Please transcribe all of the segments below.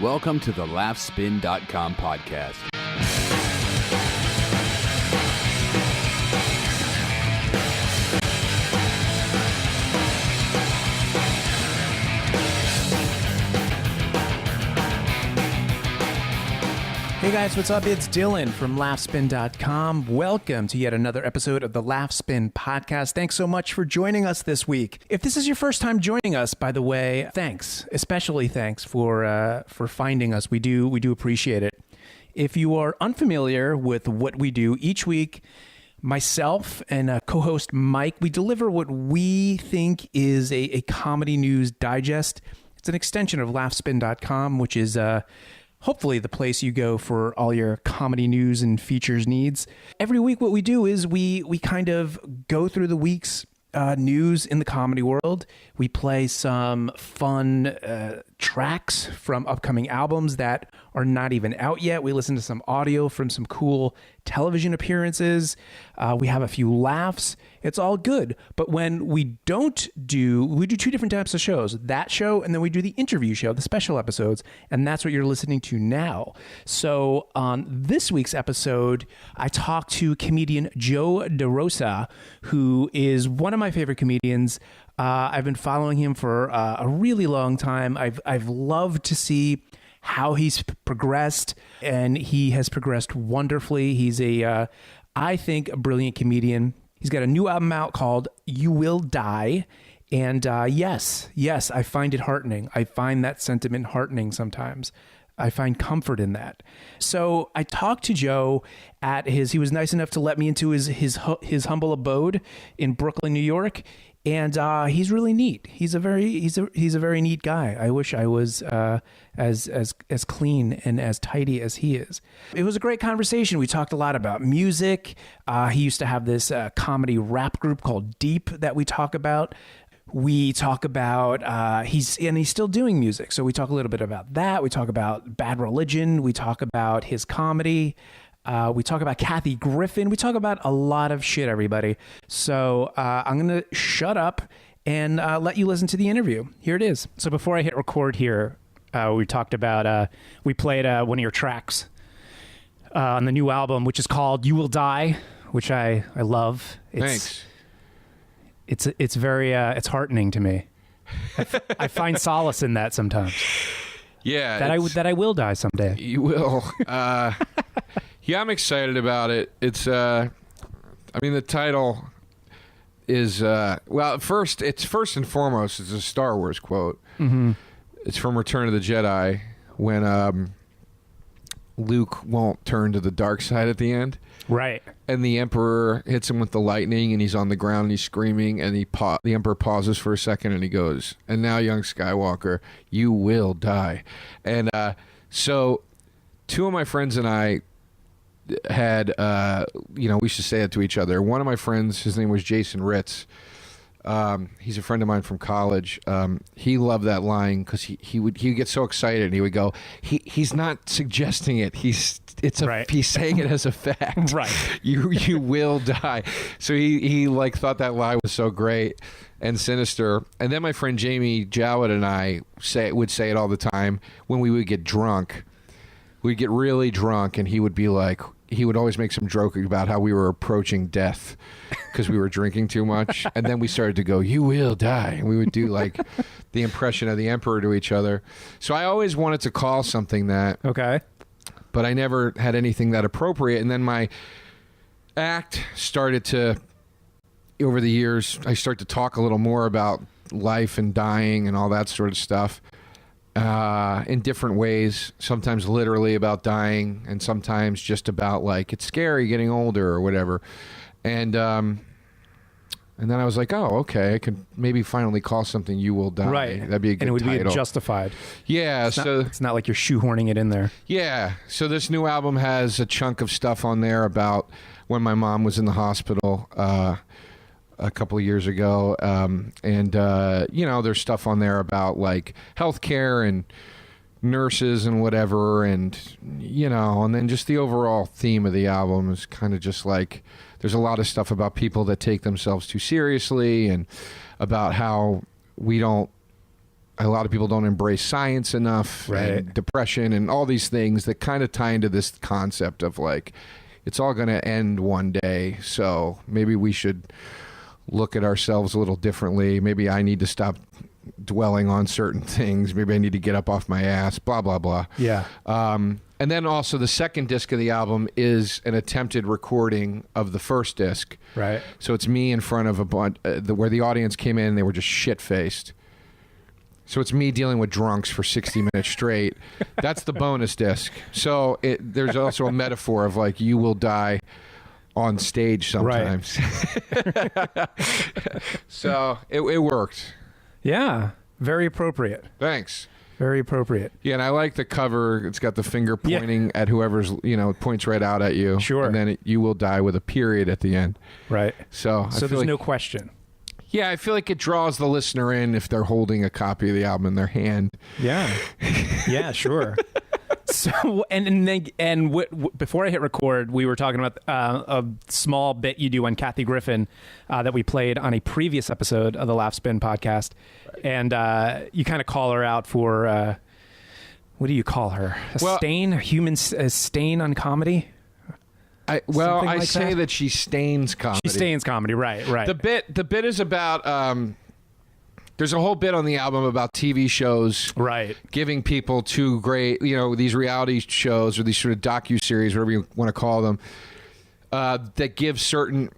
Welcome to the Laughspin.com podcast. Hey guys, what's up? It's Dylan from Laughspin.com. Welcome to yet another episode of the Laughspin podcast. Thanks so much for joining us this week. If this is your first time joining us, by the way, thanks. Especially thanks for finding us. We do appreciate it. If you are unfamiliar with what we do each week, myself and co-host Mike, we deliver what we think is a comedy news digest. It's an extension of Laughspin.com, which is hopefully the place you go for all your comedy news and features needs. Every week what we do is we kind of go through the week's news in the comedy world. We play some fun tracks from upcoming albums that are not even out yet. We listen to some audio from some cool television appearances. We have a few laughs. It's all good. But when we do two different types of shows, that show, and then we do the interview show, the special episodes, and that's what you're listening to now. So on this week's episode, I talked to comedian Joe DeRosa, who is one of my favorite comedians. I've been following him for a really long time. I've loved to see how he's progressed, and he has progressed wonderfully. He's I think, a brilliant comedian. He's got a new album out called You Will Die. And yes, I find it heartening. I find that sentiment heartening sometimes. I find comfort in that. So I talked to Joe he was nice enough to let me into his humble abode in Brooklyn, New York. And he's really neat. He's a very neat guy. I wish I was as clean and as tidy as he is. It was a great conversation. We talked a lot about music. He used to have this comedy rap group called Deep that we talk about. We talk about he's still doing music, so we talk a little bit about that. We talk about Bad Religion. We talk about his comedy. We talk about Kathy Griffin. We talk about a lot of shit, everybody. So I'm going to shut up and let you listen to the interview. Here it is. So before I hit record here, we talked about, we played one of your tracks on the new album, which is called You Will Die, which I love. Thanks. It's very, it's heartening to me. I find solace in that sometimes. Yeah. That I will die someday. You will. Yeah, I'm excited about it. It's, the title is, first and foremost, it's a Star Wars quote. Mm-hmm. It's from Return of the Jedi when Luke won't turn to the dark side at the end. Right. And the Emperor hits him with the lightning, and he's on the ground, and he's screaming, and the Emperor pauses for a second, and he goes, "And now, young Skywalker, you will die." And so two of my friends and I had, we used to say it to each other. One of my friends, his name was Jason Ritz. He's a friend of mine from college. He loved that line because he would get so excited, and he would go, he's not suggesting it. He's saying it as a fact. Right. You will die. So he thought that line was so great and sinister. And then my friend Jamie Jowett and I would say it all the time when we would get drunk. We'd get really drunk, and he would be like, he would always make some joke about how we were approaching death because we were drinking too much. And then we started to go, "You will die." And we would do the impression of the Emperor to each other. So I always wanted to call something that. Okay. But I never had anything that appropriate. And then my act started to, over the years, I start to talk a little more about life and dying and all that sort of stuff. In different ways, sometimes literally about dying, and sometimes just about it's scary getting older or whatever. And then I was like, oh, okay, I could maybe finally call something "You Will Die." Right. That'd be a good title. And it would title. be justified. Yeah. It's not like you're shoehorning it in there. Yeah. So this new album has a chunk of stuff on there about when my mom was in the hospital a couple of years ago. There's stuff on there about healthcare and nurses and whatever. And then just the overall theme of the album is kind of just there's a lot of stuff about people that take themselves too seriously and about how we don't a lot of people don't embrace science enough, and depression and all these things that kind of tie into this concept of like, it's all going to end one day. So maybe we should look at ourselves a little differently. Maybe I need to stop dwelling on certain things. Maybe I need to get up off my ass, blah, blah, blah. Yeah. And then also the second disc of the album is an attempted recording of the first disc. Right. So it's me in front of a bunch where the audience came in and they were just shit-faced. So it's me dealing with drunks for 60 minutes straight. That's the bonus disc. So there's also a metaphor of like, you will die on stage sometimes. Right. So it worked. Yeah. Very appropriate. Thanks. Very appropriate. Yeah, and I like the cover. It's got the finger pointing at whoever's, points right out at you. Sure. And then you will die with a period at the end. Right. So there's no question. Yeah, I feel like it draws the listener in if they're holding a copy of the album in their hand. Yeah. Yeah, sure. So, before I hit record, we were talking about a small bit you do on Kathy Griffin that we played on a previous episode of the Laughspin podcast. Right. And you kind of call her out for, what do you call her? A stain on comedy? I say that she stains comedy. She stains comedy, right. The bit is about... there's a whole bit on the album about TV shows, right? Giving people two great, these reality shows or these sort of docuseries, whatever you want to call them, that give certain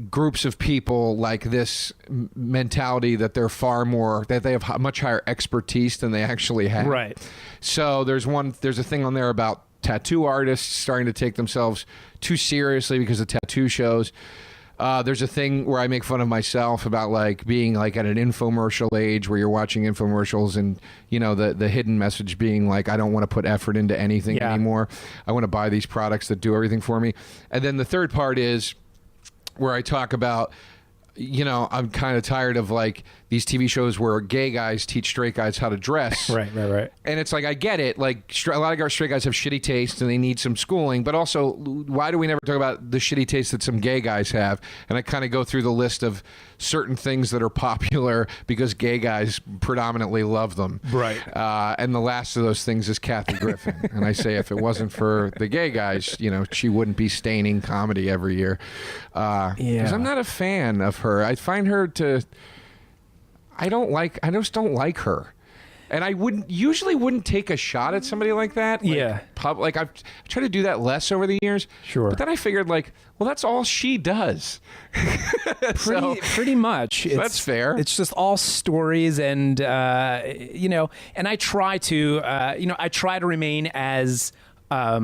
groups of people like this mentality that they're that they have much higher expertise than they actually have. Right. So there's a thing on there about tattoo artists starting to take themselves too seriously because of tattoo shows. There's a thing where I make fun of myself about like being like at an infomercial age where you're watching infomercials and the hidden message being like, I don't want to put effort into anything anymore. I want to buy these products that do everything for me. And then the third part is where I talk about, I'm kind of tired of like these TV shows where gay guys teach straight guys how to dress. Right. And it's like, I get it. Like a lot of our straight guys have shitty taste and they need some schooling, but also why do we never talk about the shitty taste that some gay guys have? And I kind of go through the list of certain things that are popular because gay guys predominantly love them. Right. And the last of those things is Kathy Griffin. And I say, if it wasn't for the gay guys, she wouldn't be staining comedy every year. Because I'm not a fan of her. I find her I just don't like her. And I wouldn't take a shot at somebody like that. Like, I've tried to do that less over the years. Sure. But then I figured like, well, that's all she does. Pretty much. That's fair. It's just all stories and, and I try to, I try to remain as, I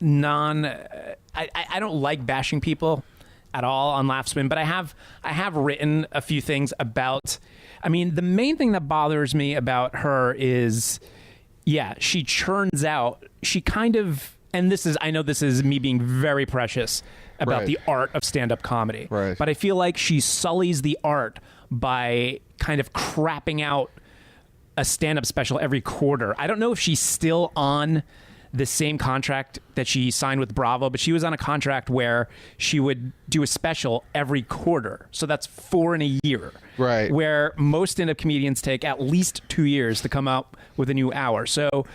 don't like bashing people at all on Laughspin, but I have written a few things about. I mean, the main thing that bothers me about her is, she churns out. She kind of, and I know this is me being very precious about the art of stand-up comedy, right. But I feel like she sullies the art by kind of crapping out a stand-up special every quarter. I don't know if she's still on the same contract that she signed with Bravo, but she was on a contract where she would do a special every quarter. So that's 4 in a year. Right. Where most stand-up comedians take at least 2 years to come out with a new hour. So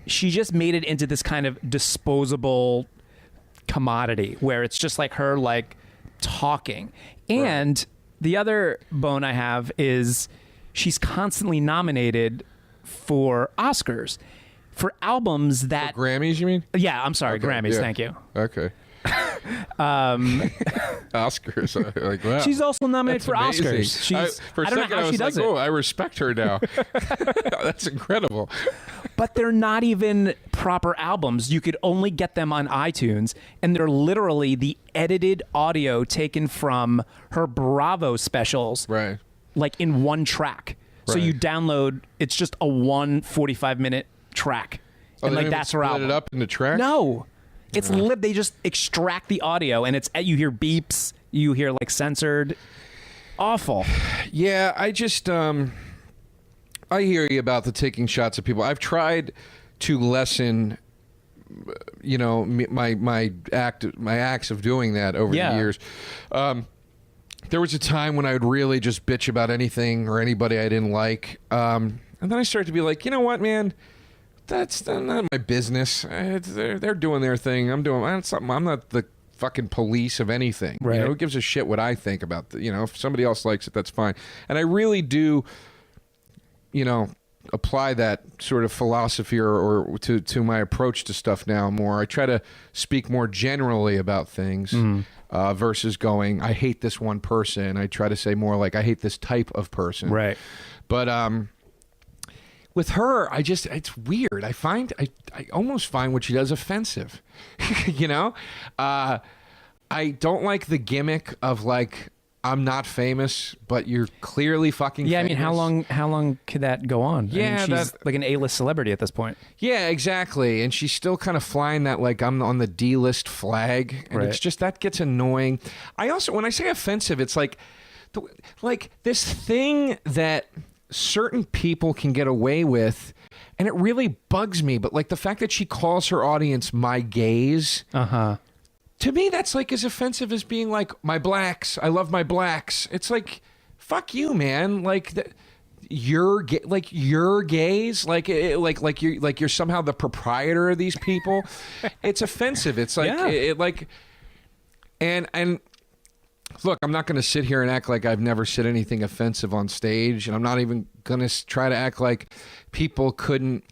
she just made it into this kind of disposable commodity where it's just like her like talking. And the other bone I have is she's constantly nominated for Oscars. For albums that... For Grammys, you mean? Yeah, I'm sorry. Okay, Grammys, thank you. Okay. Oscars. Like, wow. She's also nominated for Oscars. For a second, I was like, oh, I respect her now. That's incredible. But they're not even proper albums. You could only get them on iTunes, and they're literally the edited audio taken from her Bravo specials, right? Like in one track. Right. So you download, it's just a 45-minute track. Oh, and like that's her album. Split it up into tracks? No. It's they just extract the audio and you hear beeps, you hear like censored. Awful. Yeah, I just I hear you about the taking shots at people. I've tried to lessen my acts of doing that over the years. there was a time when I would really just bitch about anything or anybody I didn't like. And then I started to be like, you know what, man? That's not my business. They're doing their thing. I'm not the fucking police of anything. Right. You know, who gives a shit what I think about if somebody else likes it, that's fine. And I really do, apply that sort of philosophy or to my approach to stuff now more. I try to speak more generally about things versus going, I hate this one person. I try to say more like, I hate this type of person. Right. But with her, it's weird. I almost find what she does offensive. I don't like the gimmick of like, I'm not famous, but you're clearly fucking famous. I mean, how long could that go on? Yeah, I mean, she's like an A-list celebrity at this point. Yeah, exactly. And she's still kind of flying that like I'm on the D-list flag, and it's just that gets annoying. I also, when I say offensive, it's like this thing that certain people can get away with, and it really bugs me. But like the fact that she calls her audience my gays. To me, that's like as offensive as being like, my blacks, I love my blacks. It's like, fuck you, man. Like, you're gays, like you're somehow the proprietor of these people. It's offensive. It's like, and look, I'm not going to sit here and act like I've never said anything offensive on stage, and I'm not even going to try to act like people couldn't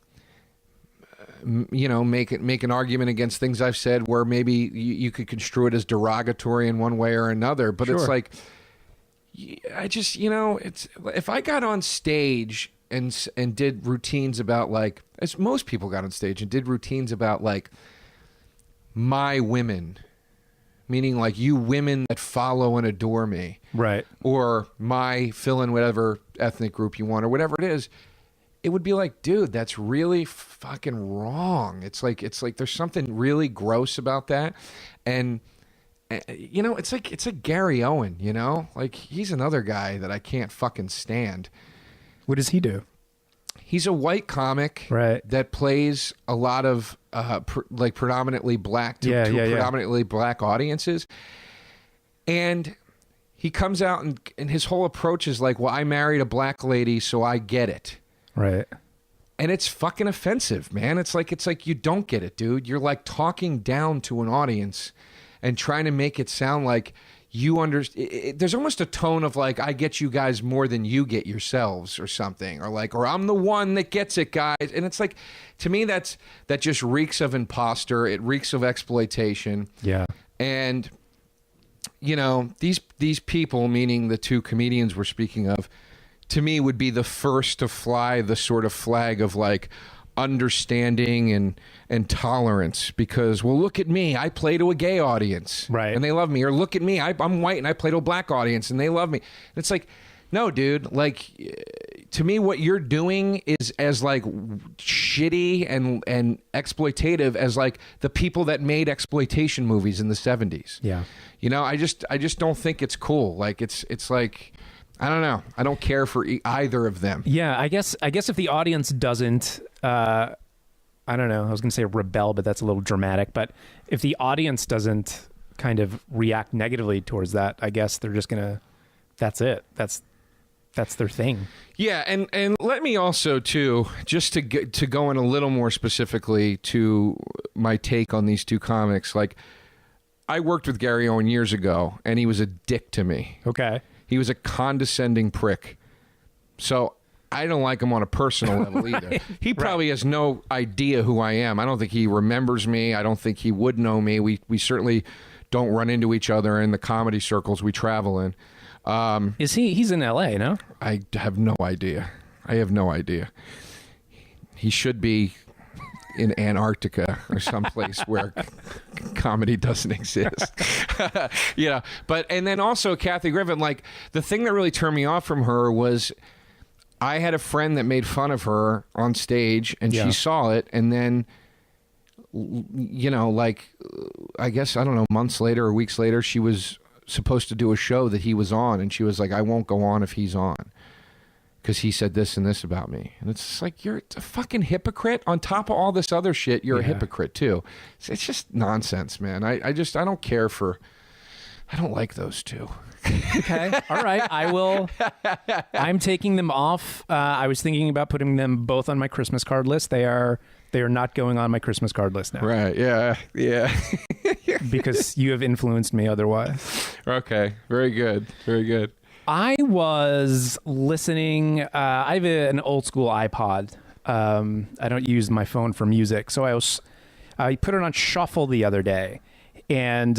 make an argument against things I've said where maybe you could construe it as derogatory in one way or another. But It's like, I just, it's, if I got on stage and did routines about like, as most people got on stage and did routines about like my women, meaning like you women that follow and adore me, right? Or my fill in whatever ethnic group you want or whatever it is. It would be like, dude, that's really fucking wrong. It's like there's something really gross about that. And it's like Gary Owen, like he's another guy that I can't fucking stand. What does he do? He's a white comic that plays a lot of predominantly black predominantly black audiences. And he comes out and his whole approach is like, well, I married a black lady, so I get it. Right. And it's fucking offensive, man. It's like you don't get it, dude. You're like talking down to an audience and trying to make it sound like you understand. There's almost a tone of like, I get you guys more than you get yourselves or something. Or I'm the one that gets it, guys. And it's like, to me, that just reeks of imposter. It reeks of exploitation. Yeah. And, these people, meaning the two comedians we're speaking of, to me would be the first to fly the sort of flag of like understanding and tolerance, because, well, look at me, I play to a gay audience, right, and they love me. Or look at me, I'm white and I play to a black audience and they love me. And it's like, no, dude, like, to me what you're doing is as like shitty and exploitative as like the people that made exploitation movies in the 70s. Yeah. I just don't think it's cool. Like it's like, I don't know. I don't care for either of them. Yeah, I guess if the audience doesn't, I don't know, I was going to say rebel, but that's a little dramatic. But if the audience doesn't kind of react negatively towards that, I guess they're just going to, that's it. That's their thing. Yeah, and let me also, too, just to go in a little more specifically to my take on these two comics, like, I worked with Gary Owen years ago, and he was a dick to me. Okay. He was a condescending prick. So I don't like him on a personal level either. He probably has no idea who I am. I don't think he remembers me. I don't think he would know me. We certainly don't run into each other in the comedy circles we travel in. He's in LA, no? I have no idea. He should be in Antarctica or someplace where comedy doesn't exist. But, and then also Kathy Griffin, like, the thing that really turned me off from her was I had a friend that made fun of her on stage, and she saw it, and then, like, I guess, I don't know, months later or weeks later, she was supposed to do a show that he was on, and she was like, I won't go on if he's on, because he said this and this about me. And it's just like, you're a fucking hypocrite. On top of all this other shit, you're a hypocrite too. It's just nonsense, man. I don't care for I don't like those two. Okay. All right. I'm taking them off. I was thinking about putting them both on my Christmas card list. They are not going on my Christmas card list now. Right. Yeah. Yeah. Because you have influenced me otherwise. Okay. Very good. Very good. I was listening. I have an old school iPod. I don't use my phone for music. So I put it on shuffle the other day, and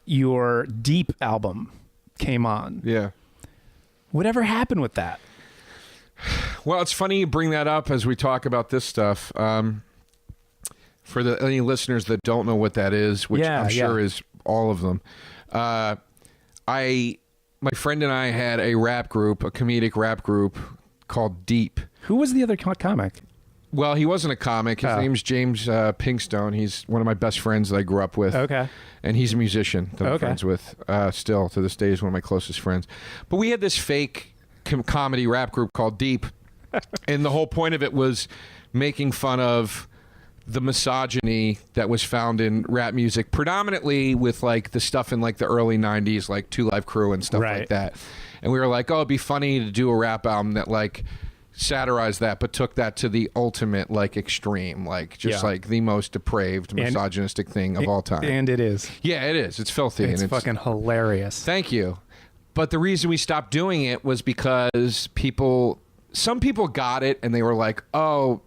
your Deep album came on. Yeah. Whatever happened with that? Well, it's funny you bring that up as we talk about this stuff. For any listeners that don't know what that is, which I'm sure is all of them, my friend and I had a rap group, a comedic rap group called Deep. Who was the other comic? Well, he wasn't a comic. His name's James Pinkstone. He's one of my best friends that I grew up with. Okay. And he's a musician that I'm friends with still to this day. He's one of my closest friends. But we had this fake comedy rap group called Deep. And the whole point of it was making fun of the misogyny that was found in rap music, predominantly with like the stuff in like the early 90s, like Two Live Crew and stuff like that. And we were like, oh, it'd be funny to do a rap album that like satirized that, but took that to the ultimate like extreme, like just like the most depraved, misogynistic thing of all time. And it is. Yeah, it is. It's filthy. It's fucking hilarious. Thank you. But the reason we stopped doing it was because some people got it and they were like, oh,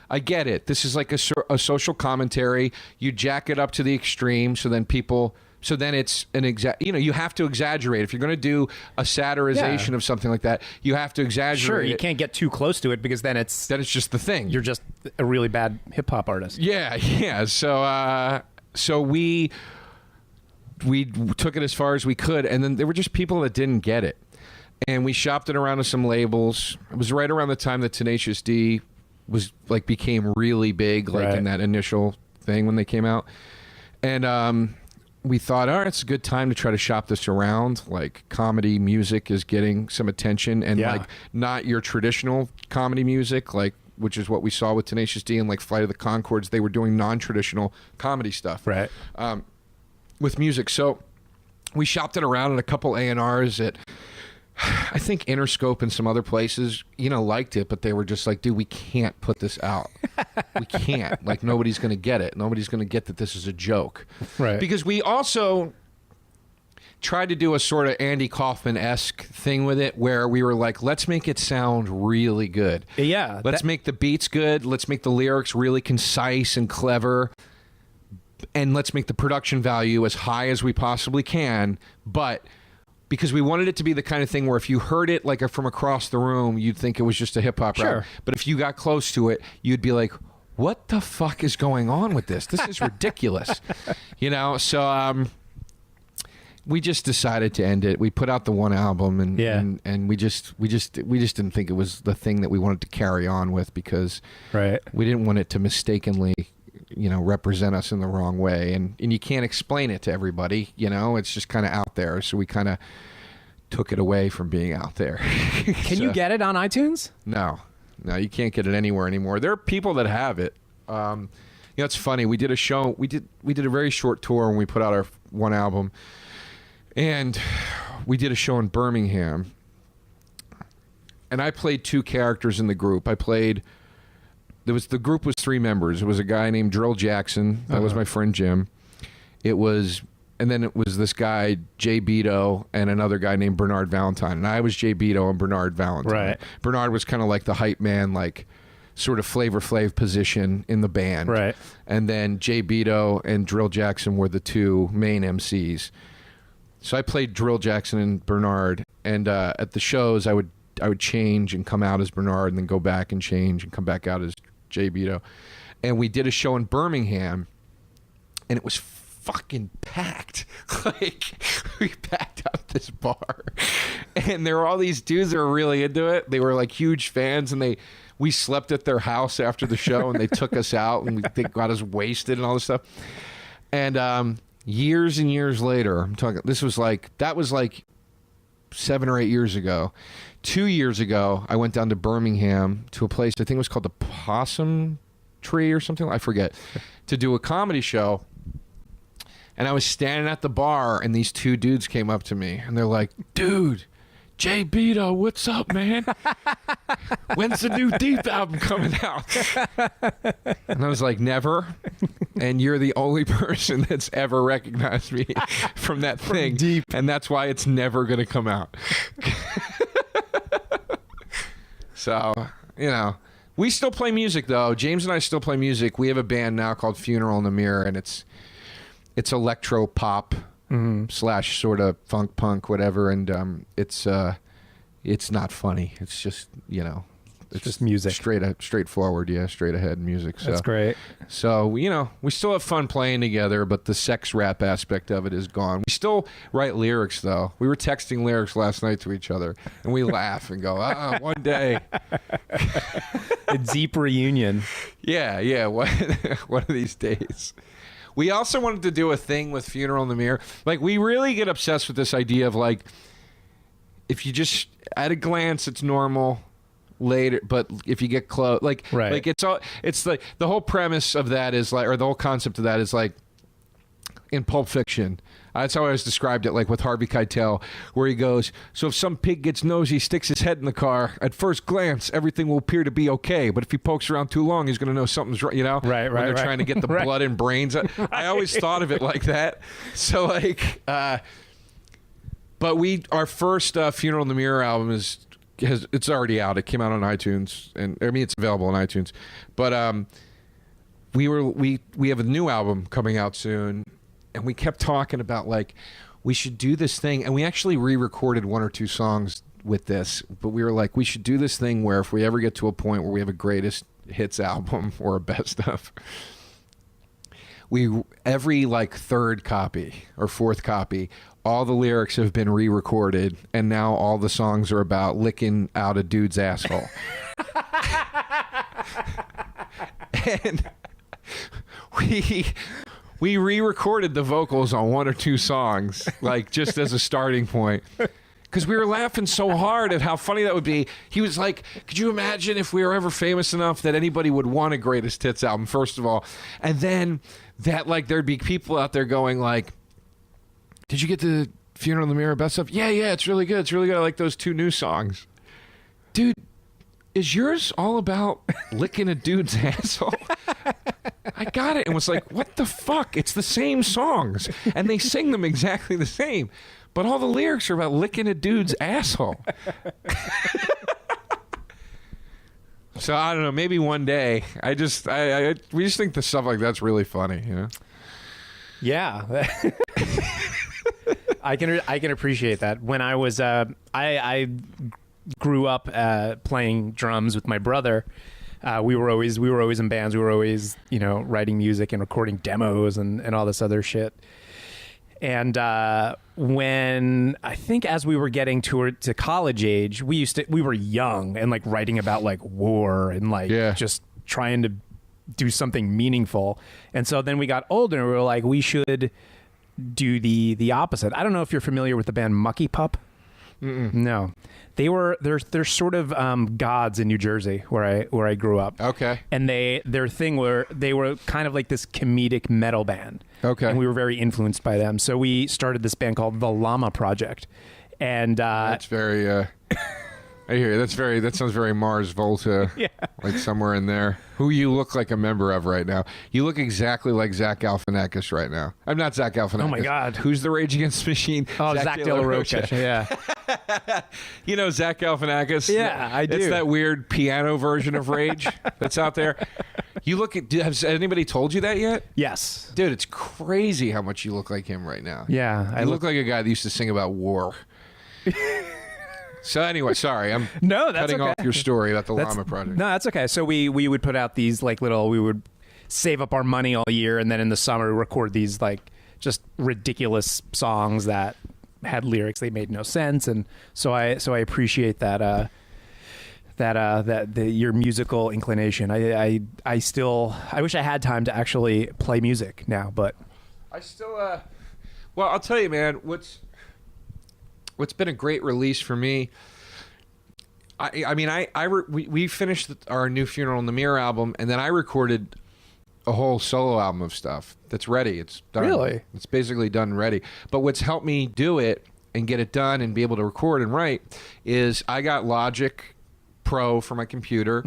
I get it. This is like a social commentary. You jack it up to the extreme, so then it's you have to exaggerate. If you're going to do a satirization of something like that, you have to exaggerate. Sure, you can't get too close to it because then it's just the thing. You're just a really bad hip hop artist. Yeah, yeah. So we took it as far as we could, and then there were just people that didn't get it, and we shopped it around to some labels. It was right around the time that Tenacious D became really big, in that initial thing when they came out, and we thought, all right, it's a good time to try to shop this around. Like, comedy music is getting some attention, and like not your traditional comedy music, like, which is what we saw with Tenacious D and like Flight of the Conchords. They were doing non-traditional comedy stuff, with music. So we shopped it around, and a couple A&Rs at, I think, Interscope and some other places, liked it, but they were just like, dude, we can't put this out. We can't. Like, nobody's going to get it. Nobody's going to get that this is a joke. Right. Because we also tried to do a sort of Andy Kaufman-esque thing with it, where we were like, let's make it sound really good. Yeah. Let's make the beats good. Let's make the lyrics really concise and clever. And let's make the production value as high as we possibly can. But because we wanted it to be the kind of thing where if you heard it like from across the room, you'd think it was just a hip hop rap. But if you got close to it, you'd be like, what the fuck is going on with this? This is ridiculous. So we just decided to end it. We put out the one album, and we just didn't think it was the thing that we wanted to carry on with, because we didn't want it to mistakenly represent us in the wrong way, and you can't explain it to everybody. It's just kind of out there, so we kind of took it away from being out there. Can you get it on iTunes? No, you can't get it anywhere anymore. There are people that have it. It's funny. We did a show. We did a very short tour when we put out our one album, and we did a show in Birmingham, and I played two characters in the group. The group was three members. It was a guy named Drill Jackson. That was my friend Jim. And then it was this guy, Jay Beto, and another guy named Bernard Valentine. And I was Jay Beto and Bernard Valentine. Right. Bernard was kind of like the hype man, like sort of Flavor Flav position in the band. Right. And then Jay Beto and Drill Jackson were the two main MCs. So I played Drill Jackson and Bernard. And at the shows, I would change and come out as Bernard, and then go back and change and come back out as Jay Beto. And we did a show in Birmingham, and it was fucking packed. Like, we packed out this bar, and there were all these dudes that were really into it. They were like huge fans, and we slept at their house after the show, and they took us out, and they got us wasted and all this stuff. And years and years later, that was like 7 or 8 years ago. 2 years ago, I went down to Birmingham to a place, I think it was called the Possum Tree or something, I forget, to do a comedy show. And I was standing at the bar, and these two dudes came up to me, and they're like, dude, Jay Beto, what's up, man? When's the new Deep album coming out? And I was like, never. And you're the only person that's ever recognized me from that thing. Deep. And that's why it's never going to come out. So, you know, we still play music, though. James and I still play music. We have a band now called Funeral in the Mirror, and it's electro pop / sort of funk punk, whatever. And it's not funny. It's just, you know, it's just music. Straightforward, straight ahead music. So. That's great. So, you know, we still have fun playing together, but the sex rap aspect of it is gone. We still write lyrics, though. We were texting lyrics last night to each other, and we laugh and go, one day. A deep reunion. Yeah, one of these days. We also wanted to do a thing with Funeral in the Mirror. Like, we really get obsessed with this idea of, like, if you just, at a glance, it's normal. Later, but if you get close, like it's like the whole premise of that is like, or the whole concept of that is like in Pulp Fiction. That's how I always described it, like with Harvey Keitel, where he goes, so if some pig gets nosy, sticks his head in the car, at first glance, everything will appear to be okay. But if he pokes around too long, he's going to know something's right, you know? Right. When they're trying to get the blood and brains. I always thought of it like that. So like, but our first Funeral in the Mirror album it's already out. It came out on iTunes, and I mean it's available on iTunes. But we have a new album coming out soon, and we kept talking about like we should do this thing, and we actually re-recorded 1 or 2 songs with this. But we were like, we should do this thing where if we ever get to a point where we have a greatest hits album or a best of, every like 3rd copy or 4th copy, all the lyrics have been re-recorded, and now all the songs are about licking out a dude's asshole. And we re-recorded the vocals on 1 or 2 songs, like just as a starting point. Because we were laughing so hard at how funny that would be. He was like, could you imagine if we were ever famous enough that anybody would want a greatest hits album, first of all? And then that like there'd be people out there going like, did you get the Funeral in the Mirror best stuff? Yeah, it's really good. It's really good. I like those 2 new songs. Dude, is yours all about licking a dude's asshole? I got it and was like, what the fuck? It's the same songs, and they sing them exactly the same, but all the lyrics are about licking a dude's asshole. So I don't know. Maybe one day. We just think the stuff like that's really funny, you know? Yeah. I can appreciate that. When I was I grew up playing drums with my brother. We were always in bands. We were always, you know, writing music and recording demos and all this other shit. And when I think as we were getting to college age, we were young and like writing about like war and like just trying to do something meaningful. And so then we got older and we were like, we should do the opposite. I don't know if you're familiar with the band Mucky Pup. Mm-mm. No, they're sort of gods in New Jersey where I grew up. Okay, and their thing were they were kind of like this comedic metal band. Okay, and we were very influenced by them. So we started this band called the Llama Project, and that's very. I hear you. That sounds very Mars Volta, like somewhere in there. Who you look like a member of right now? You look exactly like Zach Galifianakis right now. I'm not Zach Galifianakis. Oh my God, who's the Rage Against the Machine? Oh, Zach De La Rocha. Yeah. You know Zach Galifianakis? Yeah, I do. It's that weird piano version of Rage that's out there. You look at. Has anybody told you that yet? Yes, dude. It's crazy how much you look like him right now. Yeah, you look like a guy that used to sing about war. So anyway, sorry, I'm cutting off your story about the Llama Project. No, that's okay. So we would put out these like we would save up our money all year, and then in the summer record these like just ridiculous songs that had lyrics they made no sense, and so I appreciate that your musical inclination. I wish I had time to actually play music now, but I still well, I'll tell you, man, what's been a great release for me. I mean, we finished our new Funeral in the Mirror album, and then I recorded a whole solo album of stuff that's ready. It's done. Really? It's basically done and ready. But what's helped me do it and get it done and be able to record and write is I got Logic Pro for my computer.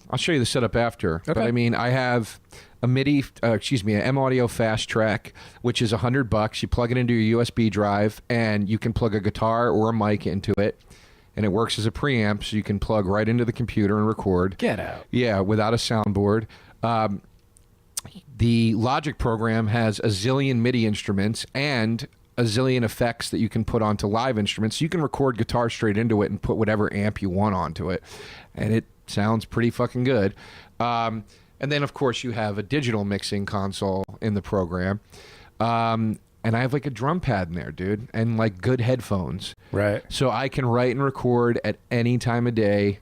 I'll show you the setup after. Okay. But I mean, I have a MIDI, an M Audio Fast Track, which is $100. You plug it into your USB drive, and you can plug a guitar or a mic into it, and it works as a preamp, so you can plug right into the computer and record. Get out. Yeah, without a soundboard. The Logic program has a zillion MIDI instruments and a zillion effects that you can put onto live instruments. So you can record guitar straight into it and put whatever amp you want onto it, and it sounds pretty fucking good. And then, of course, you have a digital mixing console in the program. And I have like a drum pad in there, dude, and like good headphones. Right. So I can write and record at any time of day.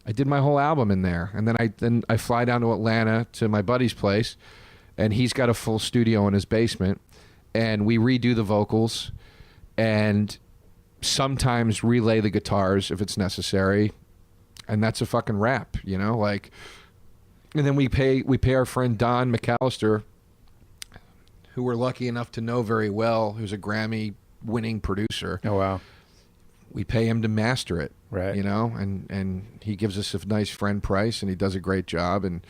I did my whole album in there. And then I fly down to Atlanta to my buddy's place, and he's got a full studio in his basement. And we redo the vocals and sometimes relay the guitars if it's necessary. And that's a fucking wrap, you know? Like, and then we pay our friend Don McAllister, who we're lucky enough to know very well, who's a Grammy-winning producer. Oh, wow. We pay him to master it, right? You know, and he gives us a nice friend price, and he does a great job. And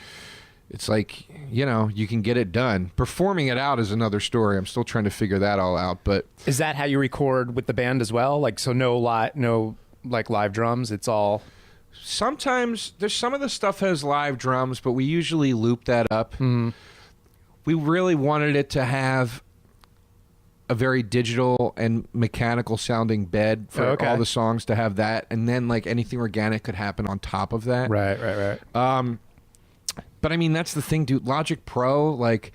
it's like, you know, you can get it done. Performing it out is another story. I'm still trying to figure that all out. But is that how you record with the band as well? Like, so no live drums. It's all. Sometimes there's some of the stuff has live drums, but we usually loop that up. Mm-hmm. We really wanted it to have a very digital and mechanical sounding bed for all the songs to have that, and then like anything organic could happen on top of that. Right. But I mean, that's the thing, dude. Logic Pro, like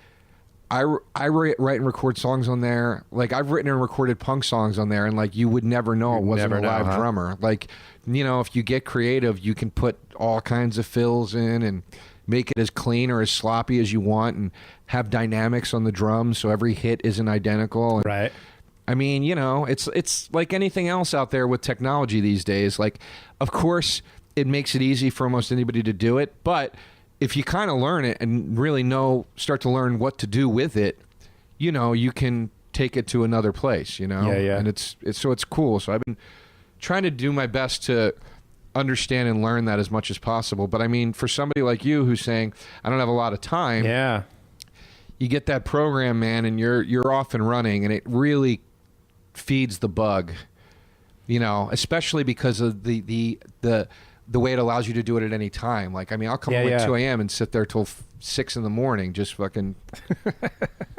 I write and record songs on there. Like I've written and recorded punk songs on there, and like you would never know it wasn't a live drummer. Like, you know, if you get creative, you can put all kinds of fills in and make it as clean or as sloppy as you want, and have dynamics on the drums so every hit isn't identical. And, right. I mean, you know, it's like anything else out there with technology these days. Like, of course, it makes it easy for almost anybody to do it, but if you kind of learn it and really start to learn what to do with it, you know, you can take it to another place, you know? Yeah. And it's cool. So I've been trying to do my best to understand and learn that as much as possible. But I mean, for somebody like you who's saying, I don't have a lot of time. Yeah. You get that program, man, and you're off and running, and it really feeds the bug, you know, especially because of the way it allows you to do it at any time. Like, I mean, I'll come home at 2 a.m. and sit there till 6 in the morning, just fucking,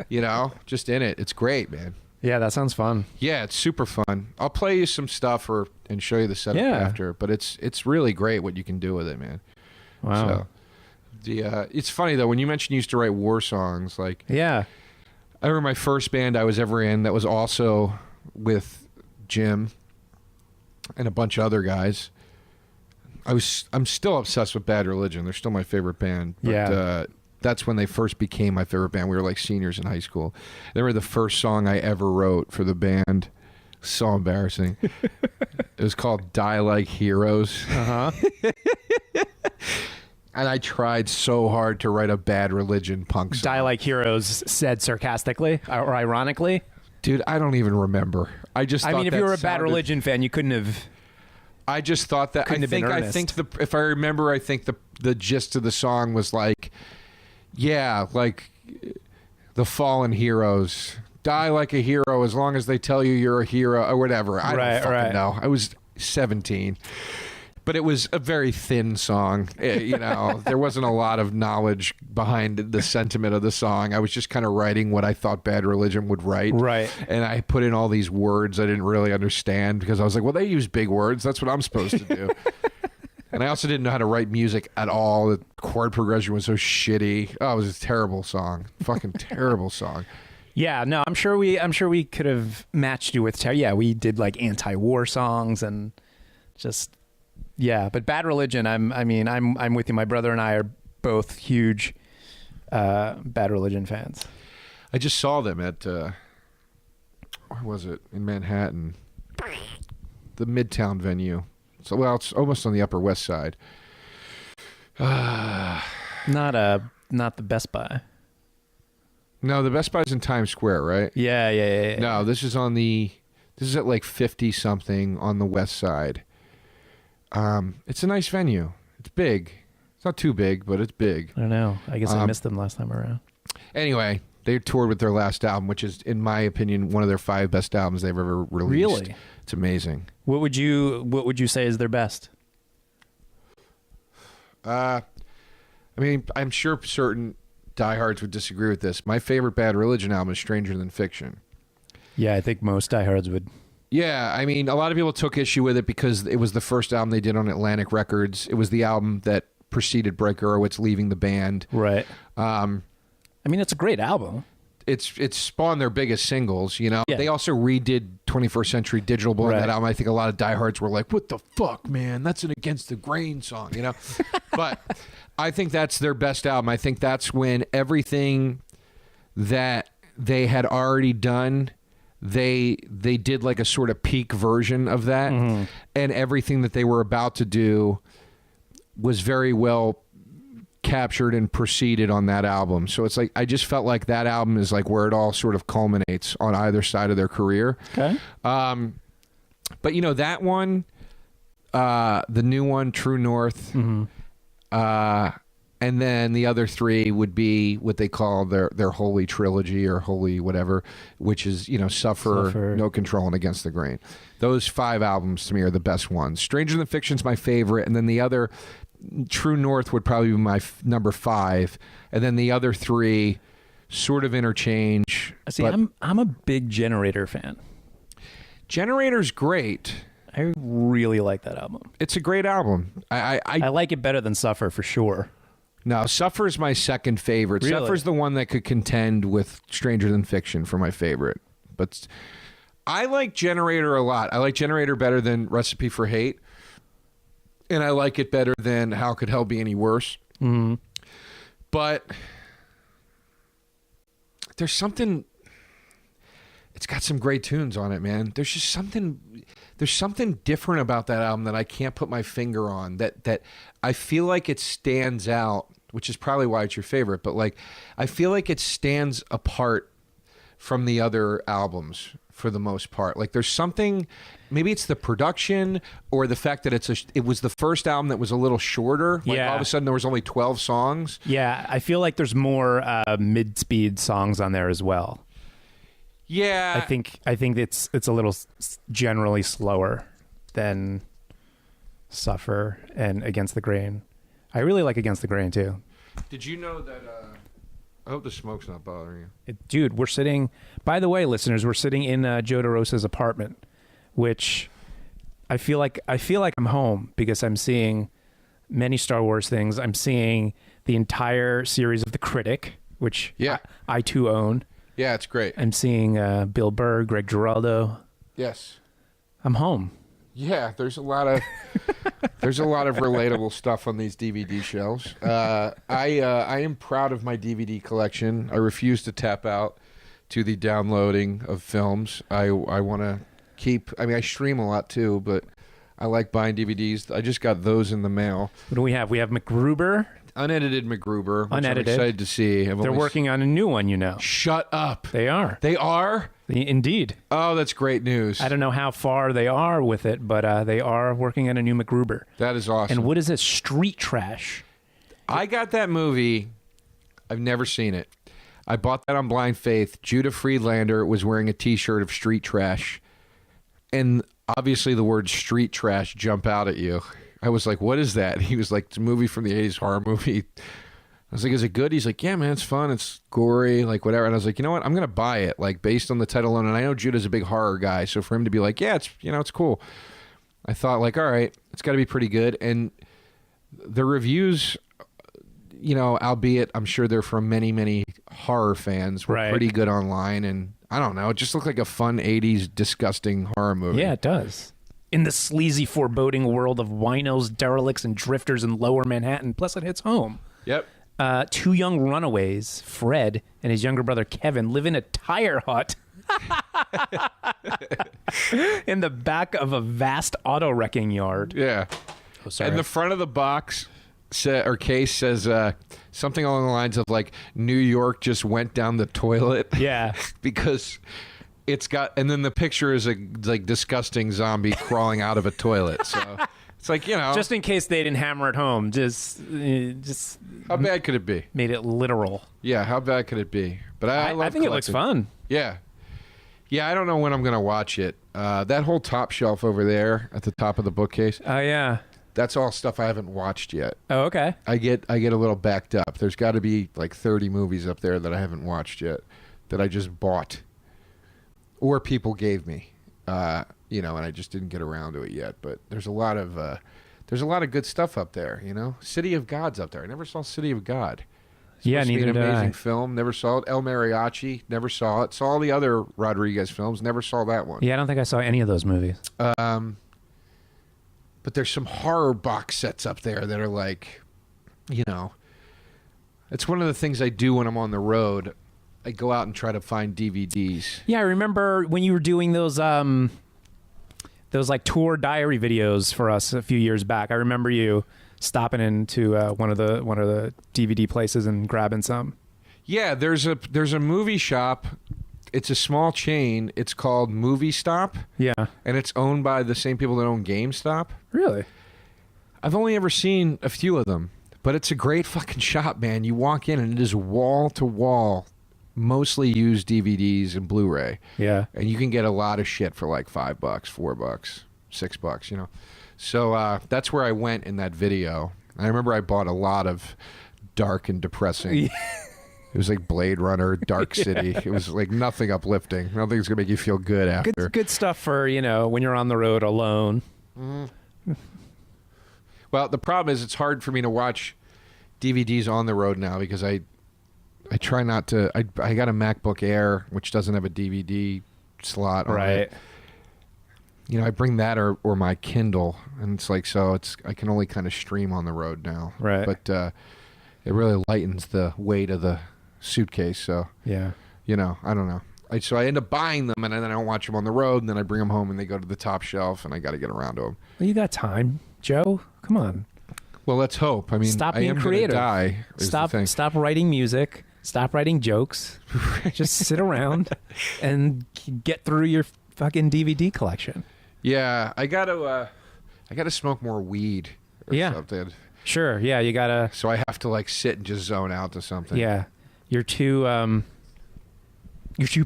you know, just in it. It's great, man. Yeah, that sounds fun. Yeah, it's super fun. I'll play you some stuff and show you the setup after, but it's really great what you can do with it, man. Wow. So, it's funny though, when you mentioned you used to write war songs, like, yeah, I remember my first band I was ever in that was also with Jim and a bunch of other guys. I'm still obsessed with Bad Religion. They're still my favorite band. But, that's when they first became my favorite band. We were like seniors in high school. They were the first song I ever wrote for the band. So embarrassing. It was called Die Like Heroes. Uh-huh. And I tried so hard to write a Bad Religion punk song. Die Like Heroes said sarcastically or ironically. Dude, I don't even remember. I mean, if you were a Bad Religion fan, you couldn't have. I just thought that. I think if I remember, I think the gist of the song was like, yeah, like the fallen heroes die like a hero as long as they tell you you're a hero or whatever. I don't fucking know. I was 17, but it was a very thin song. You know, there wasn't a lot of knowledge behind the sentiment of the song. I was just kind of writing what I thought Bad Religion would write. Right. And I put in all these words I didn't really understand because I was like, well, they use big words. That's what I'm supposed to do. And I also didn't know how to write music at all. The chord progression was so shitty. Oh, it was a terrible song. Fucking terrible song. Yeah, no, I'm sure we could have matched you with we did like anti-war songs and just but Bad Religion, I'm with you. My brother and I are both huge Bad Religion fans. I just saw them at where was it? In Manhattan. The Midtown venue. So, well, it's almost on the Upper West Side. Not a not the Best Buy. No, the Best Buy's in Times Square, right? Yeah. No, this is at like 50 something on the west side. It's a nice venue. It's big. It's not too big, but it's big. I don't know. I guess I missed them last time around. Anyway, they toured with their last album, which is, in my opinion, one of their 5 best albums they've ever released. Really? It's amazing. What would you say is their best? I mean, I'm sure certain diehards would disagree with this. My favorite Bad Religion album is Stranger Than Fiction. Yeah, I think most diehards would. Yeah, I mean, a lot of people took issue with it because it was the first album they did on Atlantic Records. It was the album that preceded Brett Gurewitz leaving the band. Right. I mean, it's a great album. It's spawned their biggest singles, you know. Yeah. They also redid 21st Century Digital Boy on that album. I think a lot of diehards were like, "What the fuck, man? That's an Against the Grain song," you know. But I think that's their best album. I think that's when everything that they had already done, they did like a sort of peak version of that, and everything that they were about to do was very well captured and proceeded on that album. So it's like I just felt like that album is like where it all sort of culminates on either side of their career. Okay. But you know, that one, the new one, True North, and then the other 3 would be what they call their holy trilogy or holy whatever, which is, you know, Suffer, No Control, and Against the Grain. Those 5 albums to me are the best ones. Stranger Than Fiction's my favorite, and then the other, True North, would probably be my number 5, and then the other 3 sort of interchange. See, I'm a big Generator fan. Generator's great. I really like that album. It's a great album. I like it better than Suffer for sure. No, Suffer is my second favorite. Really? Suffer's the one that could contend with Stranger Than Fiction for my favorite. But I like Generator a lot. I like Generator better than Recipe for Hate. And I like it better than How Could Hell Be Any Worse. Mm-hmm. But there's something... It's got some great tunes on it, man. There's just something... There's something different about that album that I can't put my finger on. That I feel like it stands out, which is probably why it's your favorite. But like, I feel like it stands apart from the other albums for the most part. Like, there's something. Maybe it's the production or the fact that it was the first album that was a little shorter. Like, all of a sudden there was only 12 songs. Yeah, I feel like there's more mid-speed songs on there as well. Yeah, I think it's a little generally slower than Suffer and Against the Grain. I really like Against the Grain too. Did you know that? I hope the smoke's not bothering you, dude. We're sitting. By the way, listeners, we're sitting in Joe DeRosa's apartment, which I feel like I'm home because I'm seeing many Star Wars things. I'm seeing the entire series of The Critic, which I too own. Yeah, it's great. I'm seeing Bill Burr, Greg Giraldo. Yes. I'm home. Yeah, there's a lot of relatable stuff on these DVD shelves. I am proud of my DVD collection. I refuse to tap out to the downloading of films. I want to keep. I mean, I stream a lot too, but I like buying DVDs. I just got those in the mail. What do we have? We have MacGruber. Unedited MacGruber, which Unedited. I'm excited to see. They're working on a new one, you know. Shut up. They are. They are? Indeed. Oh, that's great news. I don't know how far they are with it, but they are working on a new MacGruber. That is awesome. And what is this? Street Trash. I got that movie. I've never seen it. I bought that on blind faith. Judah Friedlander was wearing a T-shirt of Street Trash. And obviously the word street trash jump out at you. I was like, what is that? He was like, it's a movie from the 80s, horror movie. I was like, is it good? He's like, yeah, man, it's fun. It's gory, like whatever. And I was like, you know what? I'm going to buy it, like based on the title alone. And I know Judah's a big horror guy. So for him to be like, yeah, it's cool. I thought like, all right, it's got to be pretty good. And the reviews, you know, albeit I'm sure they're from many, many horror fans, were pretty good online. And I don't know, it just looked like a fun 80s disgusting horror movie. Yeah, it does. In the sleazy, foreboding world of winos, derelicts, and drifters in lower Manhattan, plus it hits home. Yep. 2 young runaways, Fred and his younger brother Kevin, live in a tire hut in the back of a vast auto wrecking yard. Yeah. Oh, sorry. And the front of the box Case says something along the lines of like New York just went down the toilet. Yeah. Because it's got, and then the picture is a like disgusting zombie crawling out of a toilet. So it's like, just in case they didn't hammer it home, just how bad could it be? made it literal. Yeah, how bad could it be? But I love think it looks fun. Yeah. Yeah, I don't know when I'm going to watch it. That whole top shelf over there at the top of the bookcase. Oh, yeah. That's all stuff I haven't watched yet. Oh, okay. I get a little backed up. There's got to be like 30 movies up there that I haven't watched yet that I just bought or people gave me. And I just didn't get around to it yet. But there's a lot of good stuff up there. City of God's up there. I never saw City of God. Yeah, neither did I. An amazing I. film. Never saw it. El Mariachi. Never saw it. Saw all the other Rodriguez films. Never saw that one. Yeah, I don't think I saw any of those movies. But there's some horror box sets up there that are like, it's one of the things I do when I'm on the road. I go out and try to find DVDs. Yeah, I remember when you were doing those like tour diary videos for us a few years back. I remember you stopping into one of the DVD places and grabbing some. Yeah, there's a movie shop. It's a small chain. It's called Movie Stop. Yeah. And it's owned by the same people that own GameStop. Really? I've only ever seen a few of them, but it's a great fucking shop, man. You walk in and it is wall to wall, mostly used DVDs and Blu-ray. Yeah. And you can get a lot of shit for like $5, $4, $6, So that's where I went in that video. I remember I bought a lot of dark and depressing. It was like Blade Runner, Dark City. It was like nothing uplifting. Nothing's going to make you feel good after. Good stuff for, when you're on the road alone. Well, the problem is it's hard for me to watch DVDs on the road now because I try not to. I got a MacBook Air, which doesn't have a DVD slot on it. I bring that or my Kindle, and it's like, I can only kind of stream on the road now. Right. But it really lightens the weight of the suitcase. So, yeah. I don't know. So I end up buying them, and then I don't watch them on the road, and then I bring them home, and they go to the top shelf, and I got to get around to them. Well, you got time, Joe. Come on. Well, let's hope. I mean, stop I being am creative. Die, Stop writing music. Stop writing jokes. Just sit around and get through your fucking DVD collection. Yeah, I gotta smoke more weed or something. Sure. Yeah, you gotta. So I have to like sit and just zone out to something. Yeah, you're too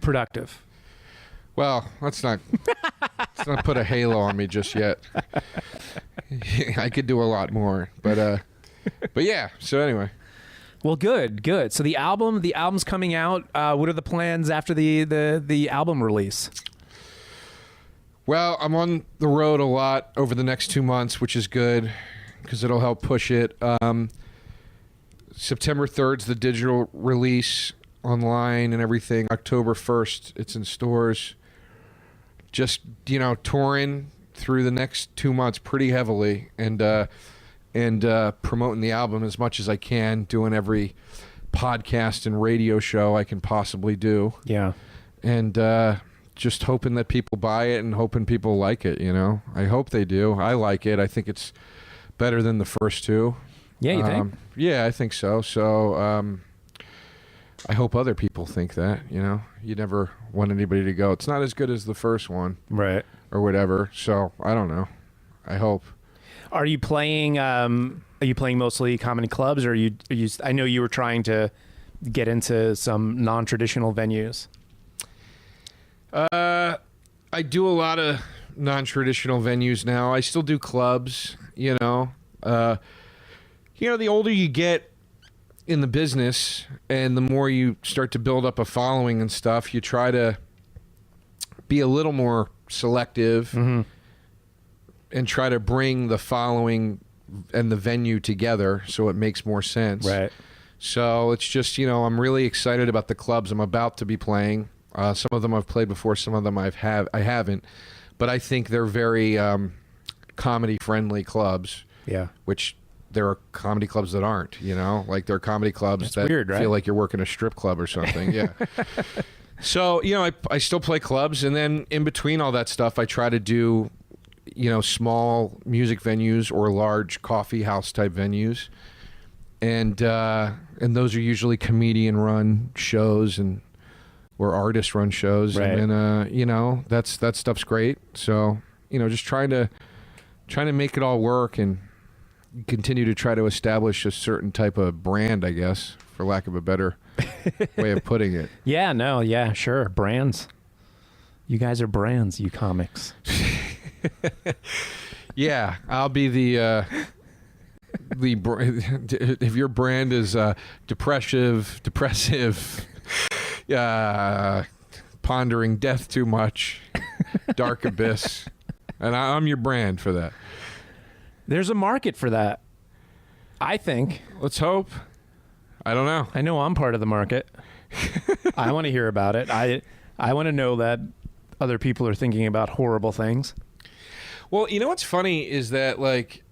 productive. Well, let's not put a halo on me just yet. I could do a lot more, but yeah. So anyway. Well, good. So the album's coming out. What are the plans after the album release? Well, I'm on the road a lot over the next 2 months, which is good because it'll help push it. September 3rd's the digital release online and everything. October 1st, it's in stores. Just, touring through the next 2 months pretty heavily and promoting the album as much as I can, doing every podcast and radio show I can possibly do. Yeah. And just hoping that people buy it and hoping people like it, I hope they do. I like it. I think it's better than the first two. Yeah, you think? Yeah, I think so. So I hope other people think that, You never want anybody to go, it's not as good as the first one. Right. Or whatever. So I don't know. I hope. Are you playing mostly comedy clubs, or are you I know you were trying to get into some non-traditional venues. I do a lot of non-traditional venues now. I still do clubs, the older you get in the business and the more you start to build up a following and stuff, you try to be a little more selective and try to bring the following and the venue together so it makes more sense. Right. So it's just, I'm really excited about the clubs I'm about to be playing. Some of them I've played before, some of them I haven't. But I think they're very comedy-friendly clubs. Yeah. Which there are comedy clubs that aren't, Like there are comedy clubs that weird, right? feel like you're working a strip club or something. Yeah. So, I still play clubs. And then in between all that stuff, I try to do, small music venues or large coffee house type venues. and those are usually comedian-run shows or artist-run shows, Right. and then that stuff's great. So just trying to make it all work and continue to try to establish a certain type of brand, I guess, for lack of a better way of putting it. Yeah, no, yeah, sure. Brands. You guys are brands, you comics. Yeah, I'll be the if your brand is depressive, pondering death too much, dark abyss, and I'm your brand for that. There's a market for that, I think. Let's hope. I don't know. I know I'm part of the market. I want to hear about it. I want to know that other people are thinking about horrible things. Well, what's funny is that, like,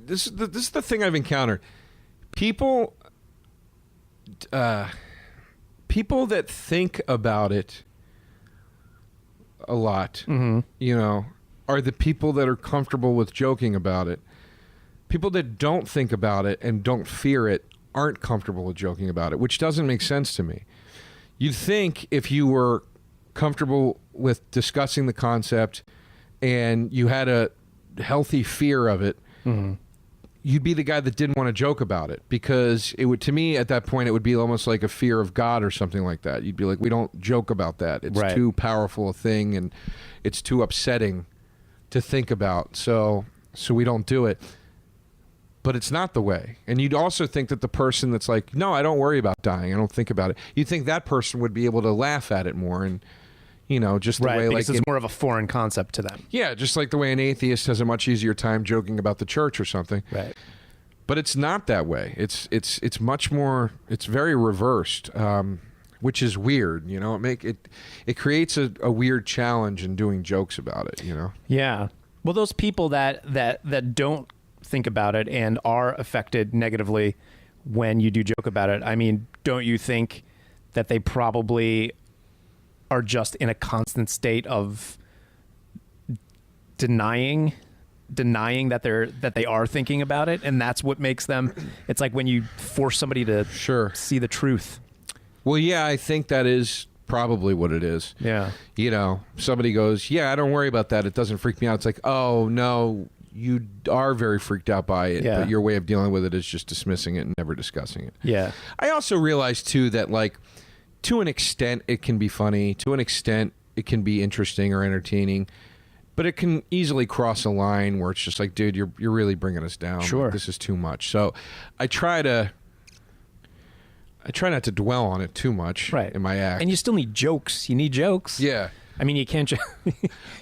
this is the thing I've encountered. People that think about it a lot, are the people that are comfortable with joking about it. People that don't think about it and don't fear it aren't comfortable with joking about it, which doesn't make sense to me. You'd think if you were comfortable with discussing the concept and you had a healthy fear of it, you'd be the guy that didn't want to joke about it, because it would, to me at that point, it would be almost like a fear of God or something like that. You'd be like, we don't joke about that. It's Right. too powerful a thing and it's too upsetting to think about. So we don't do it. But it's not the way. And you'd also think that the person that's like, no, I don't worry about dying, I don't think about it, you'd think that person would be able to laugh at it more, and just the Right, way, because like, it's more of a foreign concept to them. yeah, just like the way an atheist has a much easier time joking about the church or something. Right. But it's not that way. It's much more. It's very reversed, which is weird. It creates a weird challenge in doing jokes about it. Yeah. Well, those people that don't think about it and are affected negatively when you do joke about it, I mean, don't you think that they probably are just in a constant state of denying that they are thinking about it, and that's what makes them? It's like when you force somebody to see the truth. Well, yeah, I think that is probably what it is. Yeah. Somebody goes, yeah, I don't worry about that, it doesn't freak me out. It's like, oh no, you are very freaked out by it, Yeah. but your way of dealing with it is just dismissing it and never discussing it. Yeah. I also realize too that, like, to an extent it can be funny, to an extent it can be interesting or entertaining, but it can easily cross a line where it's just like, dude, you're really bringing us down. Sure. Like, this is too much. So I try not to dwell on it too much in my act. And you still need jokes. You need jokes. Yeah. I mean, you can't just...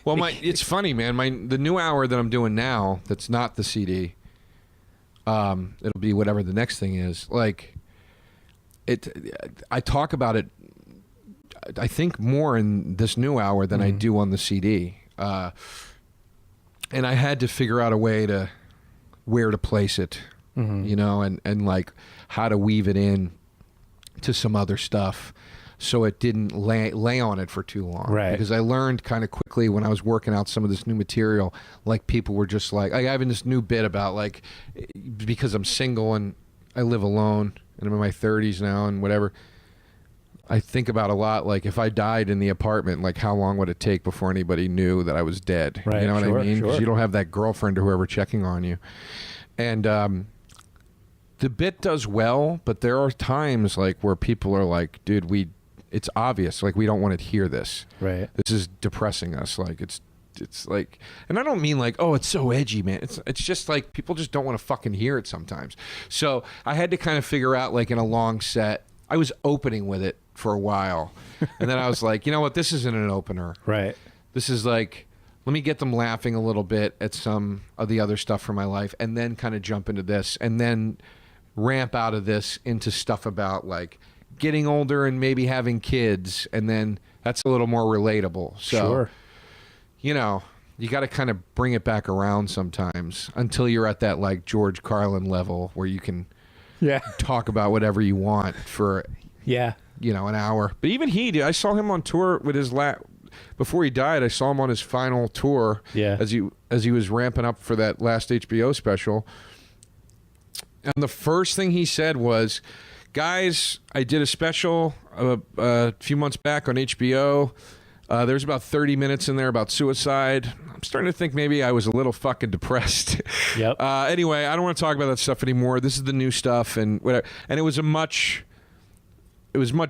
Well, it's funny, man. The new hour that I'm doing now, that's not the CD, it'll be whatever the next thing is. Like, I talk about it, I think, more in this new hour than I do on the CD. And I had to figure out a way to where to place it, and like how to weave it in to some other stuff, so it didn't lay on it for too long. Right. Because I learned kind of quickly when I was working out some of this new material, like, people were just like, I have this new bit about, like, because I'm single and I live alone and I'm in my 30s now and whatever, I think about a lot, like, if I died in the apartment, like, how long would it take before anybody knew that I was dead? Right, You know what sure, I mean? Because sure. you don't have that girlfriend or whoever checking on you. And the bit does well, but there are times, like, where people are like, dude, it's obvious, like, we don't want to hear this. Right. This is depressing us. Like, it's like, and I don't mean like, oh, it's so edgy, man. It's just like, people just don't want to fucking hear it sometimes. So I had to kind of figure out, like, in a long set, I was opening with it for a while. And then I was like, you know what? This isn't an opener. Right. This is like, let me get them laughing a little bit at some of the other stuff from my life, and then kind of jump into this, and then ramp out of this into stuff about, like, getting older and maybe having kids, and then that's a little more relatable. So, Sure. you got to kind of bring it back around sometimes until you're at that, like, George Carlin level where you can talk about whatever you want for an hour. But even I saw him on tour with his before he died. I saw him on his final tour. Yeah. As he as he was ramping up for that last HBO special. And the first thing he said was, guys, I did a special a few months back on HBO. There's about 30 minutes in there about suicide. I'm starting to think maybe I was a little fucking depressed. Yep. Anyway, I don't want to talk about that stuff anymore. This is the new stuff and whatever. And it was much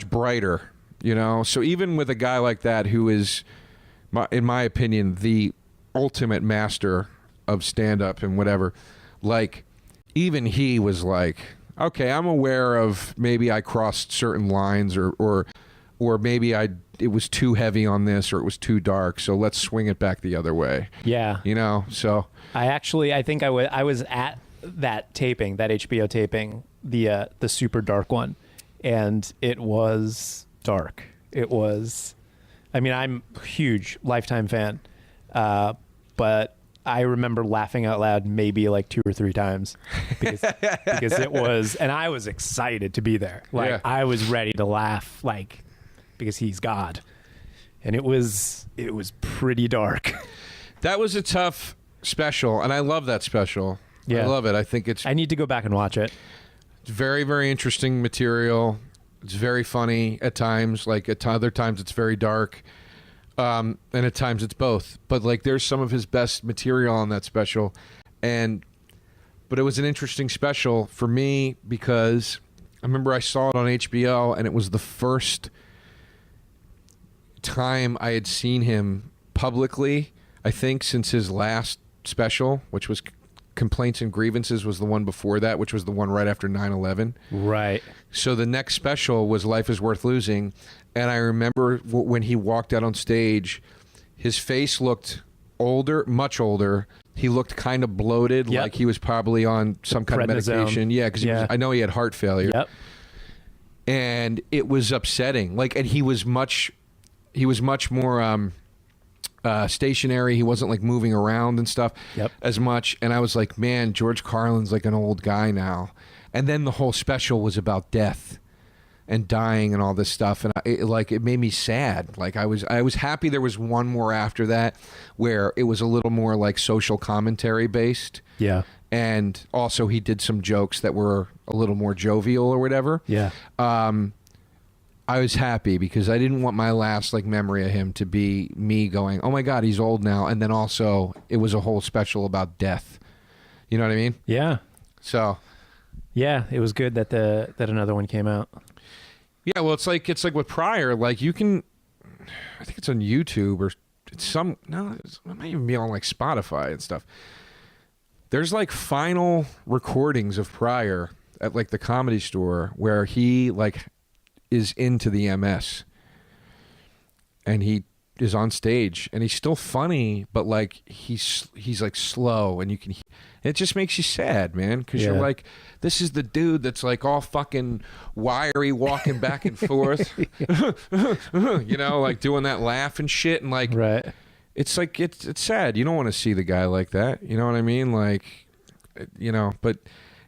brighter, you know? So even with a guy like that who is, in my opinion, the ultimate master of stand-up and whatever, like, even he was like, okay, I'm aware of maybe I crossed certain lines or maybe it was too heavy on this or it was too dark, so let's swing it back the other way. Yeah. You know, so. I think I was at that taping, that HBO taping, the super dark one, and it was dark. It was, I mean, I'm a huge Lifetime fan, but I remember laughing out loud maybe like 2 or 3 times because it was, and I was excited to be there. Like, yeah. I was ready to laugh, like, because he's God. And it was pretty dark. That was a tough special, and I love that special. Yeah. I love it. I think I need to go back and watch it. It's very, very interesting material. It's very funny at times. Like, at other times it's very dark. And at times it's both. But, like, there's some of his best material on that special. But it was an interesting special for me because I remember I saw it on HBO, and it was the first time I had seen him publicly, I think, since his last special, which was Complaints and Grievances, was the one before that, which was the one right after 9/11. Right. So the next special was Life is Worth Losing. And I remember when he walked out on stage, his face looked older, much older. He looked kind of bloated, like he was probably on some kind of medication. Yeah, because I know he had heart failure. Yep. And it was upsetting. Like, and he was much more stationary. He wasn't like moving around and stuff as much. And I was like, man, George Carlin's like an old guy now. And then the whole special was about death and dying and all this stuff, and it made me sad. Like, I was happy there was one more after that where it was a little more like social commentary based. Yeah. And also he did some jokes that were a little more jovial or whatever. Yeah. I was happy because I didn't want my last like memory of him to be me going, oh my God, he's old now. And then also it was a whole special about death. You know what I mean? Yeah. So. Yeah, it was good that that another one came out. Yeah, well, it's like with Pryor, like you can, I think it's on YouTube or it's it might even be on like Spotify and stuff. There's like final recordings of Pryor at like the Comedy Store where he like is into the MS and he is on stage and he's still funny, but like he's like slow and it just makes you sad, man, because you're like, this is the dude that's like all fucking wiry, walking back and forth, you know, like doing that laugh and shit, and like, right. It's like it's sad. You don't want to see the guy like that. You know what I mean? Like, you know, but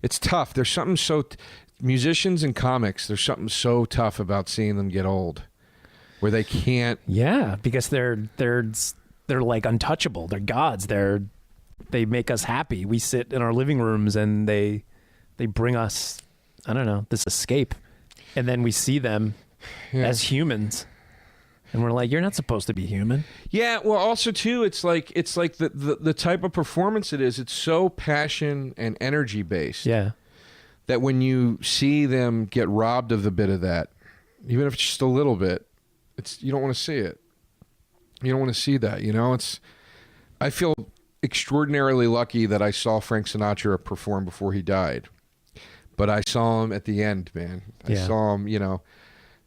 it's tough. There's something musicians and comics. There's something so tough about seeing them get old, where they can't. Yeah, because they're like untouchable. They're gods. They make us happy. We sit in our living rooms and they bring us, I don't know, this escape. And then we see them as humans. And we're like, you're not supposed to be human. Yeah, well, also too, it's like the type of performance it is. It's so passion and energy based. Yeah. That when you see them get robbed of a bit of that, even if it's just a little bit, you don't want to see it. You don't want to see that, you know? I feel extraordinarily lucky that I saw Frank Sinatra perform before he died. But I saw him at the end, man. I saw him, you know.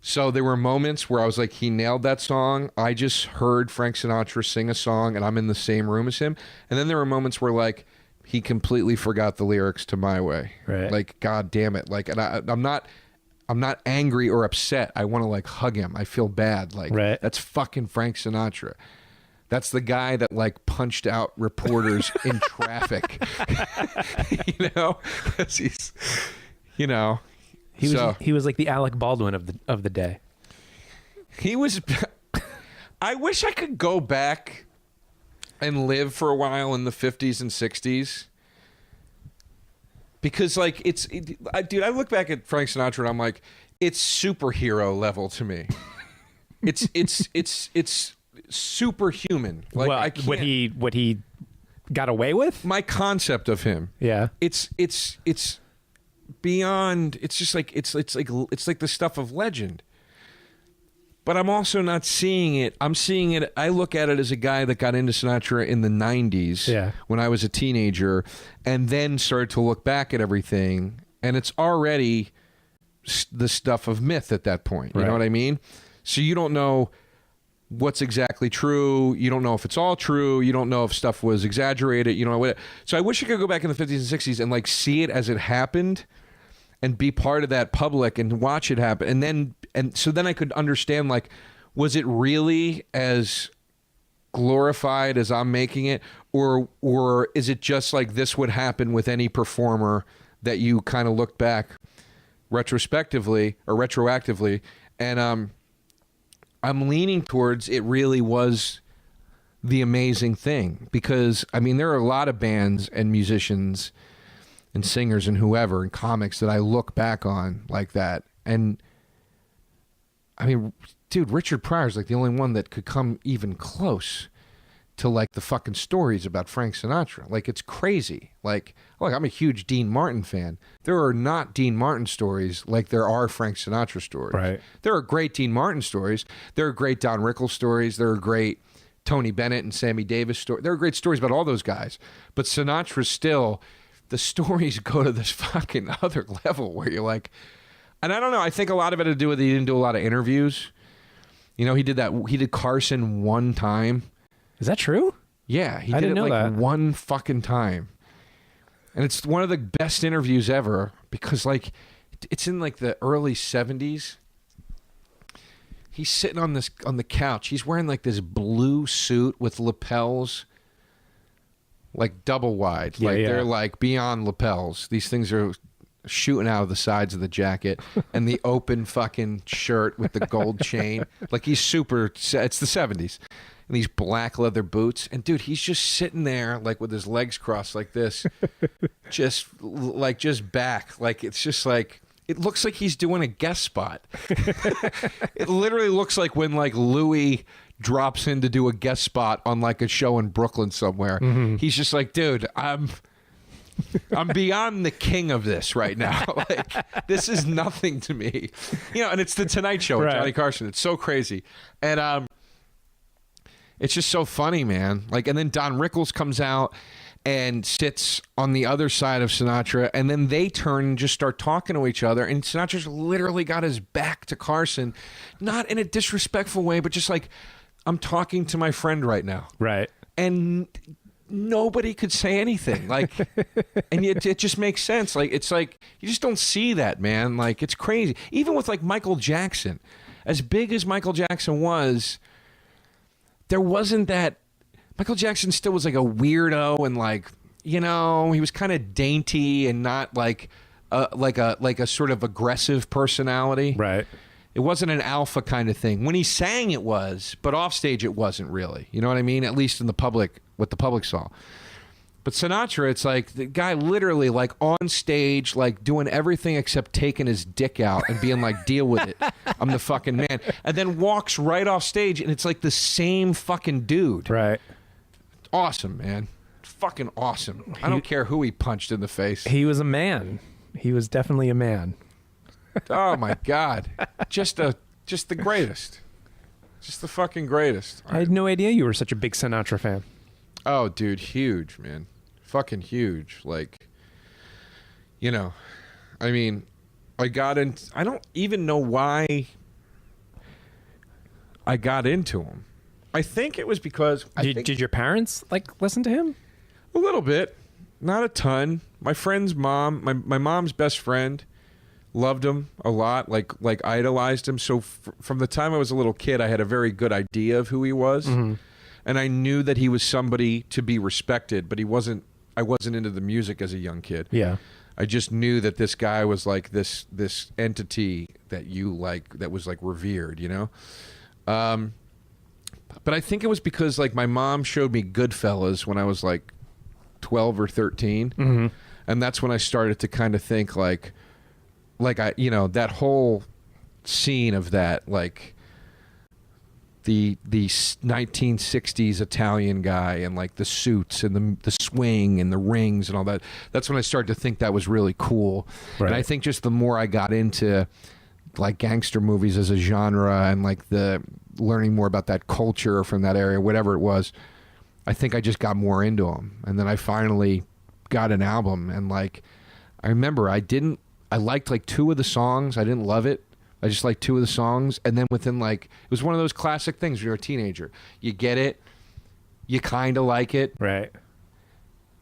So there were moments where I was like, he nailed that song. I just heard Frank Sinatra sing a song and I'm in the same room as him. And then there were moments where like he completely forgot the lyrics to My Way. Right. Like, God damn it. Like, and I'm not angry or upset. I want to like hug him. I feel bad. Like, that's fucking Frank Sinatra. That's the guy that like punched out reporters in traffic. You know, he's, you know, he was like the Alec Baldwin of the day. He was. I wish I could go back and live for a while in the 50s and 60s. Because like dude, I look back at Frank Sinatra and I'm like, it's superhero level to me. It's superhuman. Like, well, I can't, what he got away with? my concept of him. Yeah. It's beyond. It's just like it's like the stuff of legend. But I'm also not seeing it. I'm seeing it. I look at it as a guy that got into Sinatra in the 90s when I was a teenager, and then started to look back at everything, and it's already the stuff of myth at that point. You know what I mean? So you don't know what's exactly true. You don't know if it's all true. You don't know if stuff was exaggerated. You know what? So I wish I could go back in the 50s and 60s and like see it as it happened and be part of that public and watch it happen. And so then I could understand, like, was it really as glorified as I'm making it? Or is it just like this would happen with any performer that you kind of look back retrospectively or retroactively? And I'm leaning towards it really was the amazing thing. Because, I mean, there are a lot of bands and musicians and singers and whoever and comics that I look back on like that. And I mean, dude, Richard Pryor's like the only one that could come even close to like the fucking stories about Frank Sinatra. Like, it's crazy. Like, look, I'm a huge Dean Martin fan. There are not Dean Martin stories like there are Frank Sinatra stories. Right. There are great Dean Martin stories. There are great Don Rickles stories. There are great Tony Bennett and Sammy Davis stories. There are great stories about all those guys. But Sinatra's still, the stories go to this fucking other level where you're like, and I don't know, I think a lot of it had to do with he didn't do a lot of interviews. You know, he did Carson one time. Is that true? Yeah, he I did didn't it know like that. one fucking time. And it's one of the best interviews ever because like it's in like the early 70s. He's sitting on the couch. He's wearing like this blue suit with lapels, like double wide. Yeah, like yeah. they're like beyond lapels. These things are shooting out of the sides of the jacket, and the open fucking shirt with the gold chain. Like he's super. It's the 70s, and these black leather boots. And dude, he's just sitting there like with his legs crossed like this, just back. Like it's just like. It looks like he's doing a guest spot. It literally looks like when like Louis drops in to do a guest spot on like a show in Brooklyn somewhere. Mm-hmm. He's just like, dude, I'm beyond the king of this right now. Like this is nothing to me. You know, and it's the Tonight Show with Johnny Carson. It's so crazy. And it's just so funny, man. Like, and then Don Rickles comes out and sits on the other side of Sinatra, and then they turn and just start talking to each other, and Sinatra's literally got his back to Carson, not in a disrespectful way, but just like, I'm talking to my friend right now. Right. And nobody could say anything. Like, and it just makes sense. Like, it's like, you just don't see that, man. Like, it's crazy. Even with like Michael Jackson, as big as Michael Jackson was, there wasn't that. Michael Jackson still was like a weirdo, and like, you know, he was kind of dainty and not like a sort of aggressive personality. Right. It wasn't an alpha kind of thing. When he sang, it was, but off stage, it wasn't really. You know what I mean? At least in the public, what the public saw. But Sinatra, it's like the guy literally like on stage, like doing everything except taking his dick out and being like, deal with it. I'm the fucking man. And then walks right off stage, and it's like the same fucking dude. Right. Awesome, man. Fucking awesome. I don't care who he punched in the face. He was a man. He was definitely a man. Oh my God. Just the greatest. Just the fucking greatest. I had no idea you were such a big Sinatra fan. Oh, dude, huge, man. Fucking huge. Like, you know, I mean, I don't even know why I got into him. I think it was because... Did your parents, like, listen to him? A little bit. Not a ton. My friend's mom, my mom's best friend, loved him a lot, like idolized him. So from the time I was a little kid, I had a very good idea of who he was. Mm-hmm. And I knew that he was somebody to be respected, but I wasn't into the music as a young kid. Yeah. I just knew that this guy was like this entity that you like, that was like revered, you know? But I think it was because like my mom showed me Goodfellas when I was like 12 or 13. Mm-hmm. And that's when I started to kind of think like I, you know, that whole scene of that, like the 1960s Italian guy and like the suits and the swing and the rings and all that. That's when I started to think that was really cool. Right. And I think just the more I got into like gangster movies as a genre and like the learning more about that culture from that area, whatever it was, I think I just got more into them. And then I finally got an album, and like I remember I liked like 2 of the songs. I didn't love it. I just liked 2 of the songs, and then within like, it was one of those classic things when you're a teenager. You get it, you kind of like it, Right.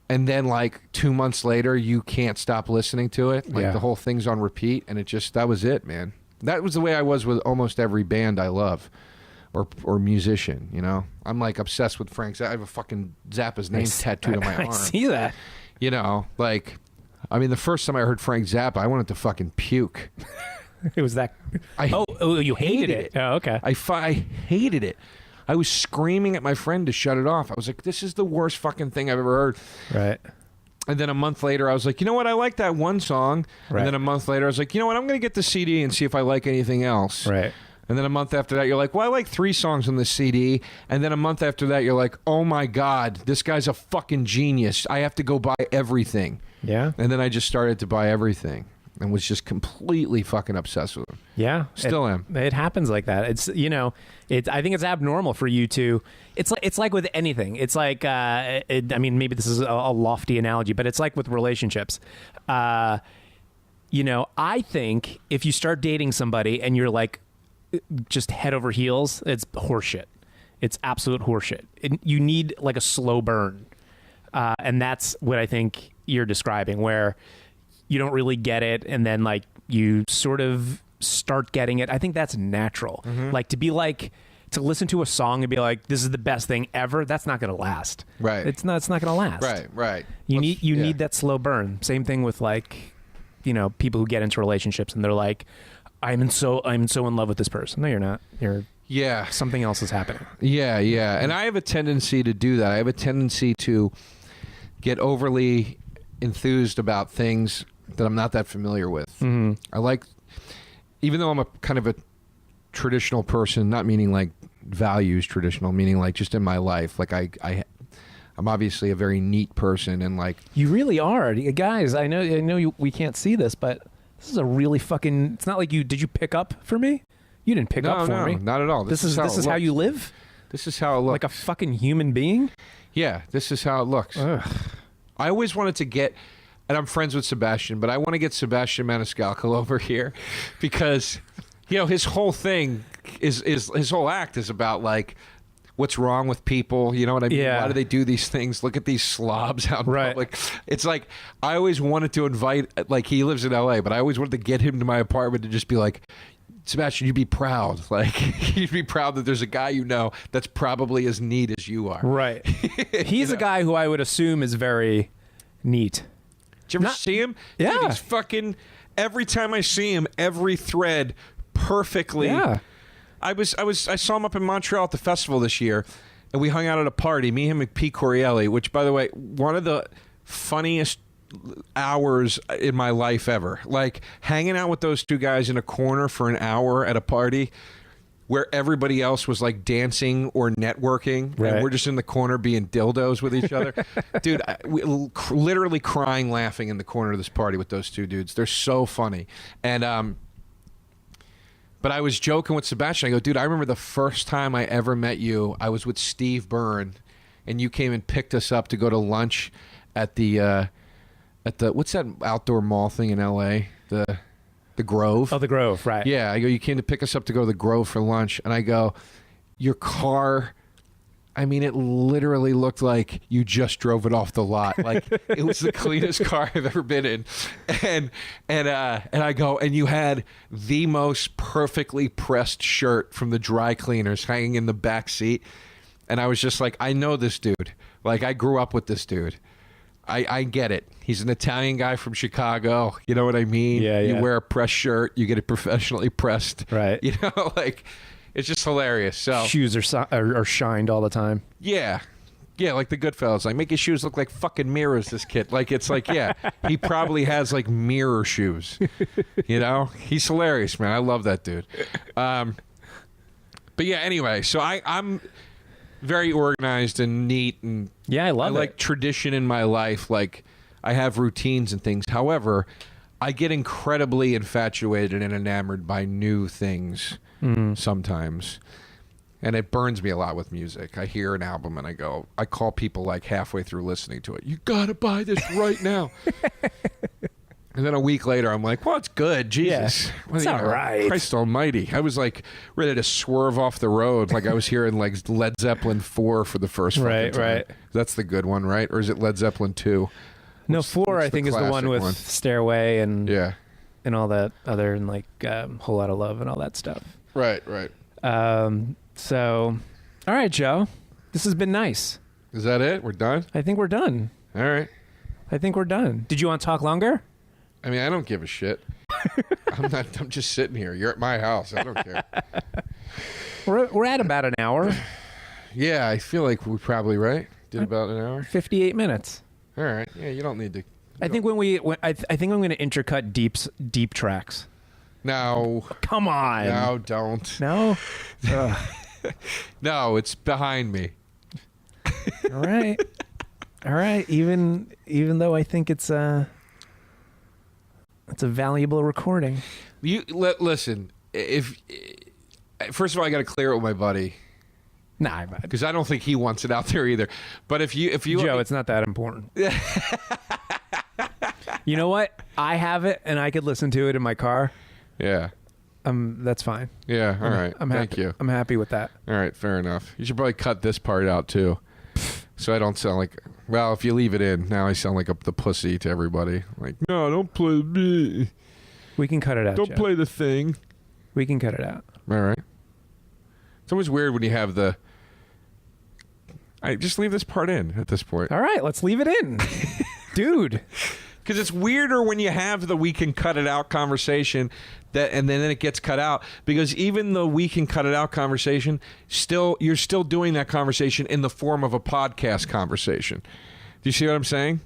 and then like 2 months later you can't stop listening to it. Like the whole thing's on repeat, and that was it, man. That was the way I was with almost every band I love or musician, you know. I'm like obsessed with Frank Zappa. I have a fucking Zappa's name tattooed on my arm. I see that. You know, like, I mean, the first time I heard Frank Zappa, I wanted to fucking puke. It was that. You hated it. Oh, okay. I hated it. I was screaming at my friend to shut it off. I was like, this is the worst fucking thing I've ever heard. Right. And then a month later, I was like, you know what? I like that one song. Right. And then a month later, I was like, you know what? I'm going to get the CD and see if I like anything else. Right. And then a month after that, you're like, well, I like 3 songs on this CD. And then a month after that, you're like, oh my God, this guy's a fucking genius. I have to go buy everything. Yeah. And then I just started to buy everything and was just completely fucking obsessed with him. Yeah. Still am. It happens like that. It's, you know, I think it's abnormal for you to, it's like with anything. It's like, I mean, maybe this is a lofty analogy, but it's like with relationships. You know, I think if you start dating somebody and you're like just head over heels, it's horseshit. It's absolute horseshit. You need like a slow burn. And that's what I think you're describing, where you don't really get it, and then like you sort of start getting it. I think that's natural. Mm-hmm. Like to listen to a song and be like, this is the best thing ever, that's not going to last. Right. It's not going to last. Right. You need that slow burn. Same thing with like, you know, people who get into relationships and they're like, I'm so in love with this person. No, you're not. Yeah. Something else is happening. Yeah. And I have a tendency to do that. I have a tendency to get overly enthused about things that I'm not that familiar with. Mm-hmm. I like, even though I'm a kind of a traditional person, not meaning like values traditional, meaning like just in my life, like I'm obviously a very neat person, and like you really are, guys. I know we can't see this, but this is a really fucking. It's not like did you pick up for me? You didn't pick up for me. Not at all. This is how you live. This is how it looks. Like a fucking human being. Yeah, this is how it looks. Ugh. I always wanted to get, and I'm friends with Sebastian, but I want to get Sebastian Maniscalco over here because, you know, his whole thing is his whole act is about like what's wrong with people. You know what I mean? Yeah. Why do they do these things? Look at these slobs out in Right. public. It's like I always wanted to invite, like he lives in LA, but I always wanted to get him to my apartment to just be like, Sebastian, you'd be proud. Like, you'd be proud that there's a guy you know that's probably as neat as you are. Right. He's a guy who I would assume is very neat. Did you ever see him? Yeah. Dude, he's fucking, every time I see him, every thread perfectly. Yeah. I saw him up in Montreal at the festival this year, and we hung out at a party, me, him, and Pete Corielli, which, by the way, one of the funniest hours in my life ever. Like hanging out with those two guys in a corner for an hour at a party where everybody else was like dancing or networking, right. and we're just in the corner being dildos with each other. Dude, literally crying, laughing in the corner of this party with those two dudes. They're so funny. And but I was joking with Sebastian. I go, dude, I remember the first time I ever met you, I was with Steve Byrne, and you came and picked us up to go to lunch at the what's that outdoor mall thing in LA? The Grove. Oh, the Grove, right. Yeah, I go, you came to pick us up to go to the Grove for lunch, and I go, your car, I mean, it literally looked like you just drove it off the lot. Like it was the cleanest car I've ever been in. And I go, and you had the most perfectly pressed shirt from the dry cleaners hanging in the back seat. And I was just like, I know this dude. Like I grew up with this dude. I get it. He's an Italian guy from Chicago. You know what I mean? Yeah. You wear a pressed shirt, you get it professionally pressed. Right. You know, like It's just hilarious. So Shoes are shined all the time. yeah. Yeah, like the Goodfellas. Like, make his shoes look like fucking mirrors, this kid. Like, it's like, yeah, he probably has, like, mirror shoes. You know? He's hilarious, man. I love that dude. But, yeah, anyway. So, I'm very organized and neat. And Yeah, I love it. I like tradition in my life. Like, I have routines and things. However, I get incredibly infatuated and enamored by new things sometimes. And it burns me a lot with music. I hear an album and I call people like halfway through listening to it. You gotta buy this right now. And then a week later, I'm like, well, it's good. Jesus. Yeah, Well, it's all right. Christ almighty. I was like ready to swerve off the road. Like I was hearing like Led Zeppelin 4 for the first fucking time. Right. That's the good one, right? Or is it Led Zeppelin 2? No, 4 I think is the one with Stairway and Yeah. and all that other and like Whole Lotta Love and all that stuff. Right. So, all right, Joe. This has been nice. Is that it? We're done? I think we're done. All right. I think we're done. Did you want to talk longer? I mean, I don't give a shit. I'm just sitting here. You're at my house. I don't care. We're at about an hour. Yeah, I feel like we probably did about an hour. 58 minutes. All right. Yeah, you don't need to. I think I think I'm going to intercut deep tracks. No. Come on. No, don't. No. No, it's behind me. All right. All right. Even though I think it's a valuable recording. Listen. If first of all, I got to clear it with my buddy. Nah, because I don't think he wants it out there either. But if you Joe, it's not that important. You know what? I have it, and I could listen to it in my car. Yeah. That's fine. Yeah. All right. Thank you. I'm happy with that. All right. Fair enough. You should probably cut this part out too, so I don't sound like. Well, if you leave it in, now I sound like the pussy to everybody. Like, no, don't play the. We can cut it out. Don't Joe. play the thing. We can cut it out. All right. It's always weird when you have the. I just leave this part in at this point. All right, let's leave it in, dude. Because it's weirder when you have the we can cut it out conversation and then it gets cut out. Because even though we can cut it out conversation, you're still doing that conversation in the form of a podcast conversation. Do you see what I'm saying?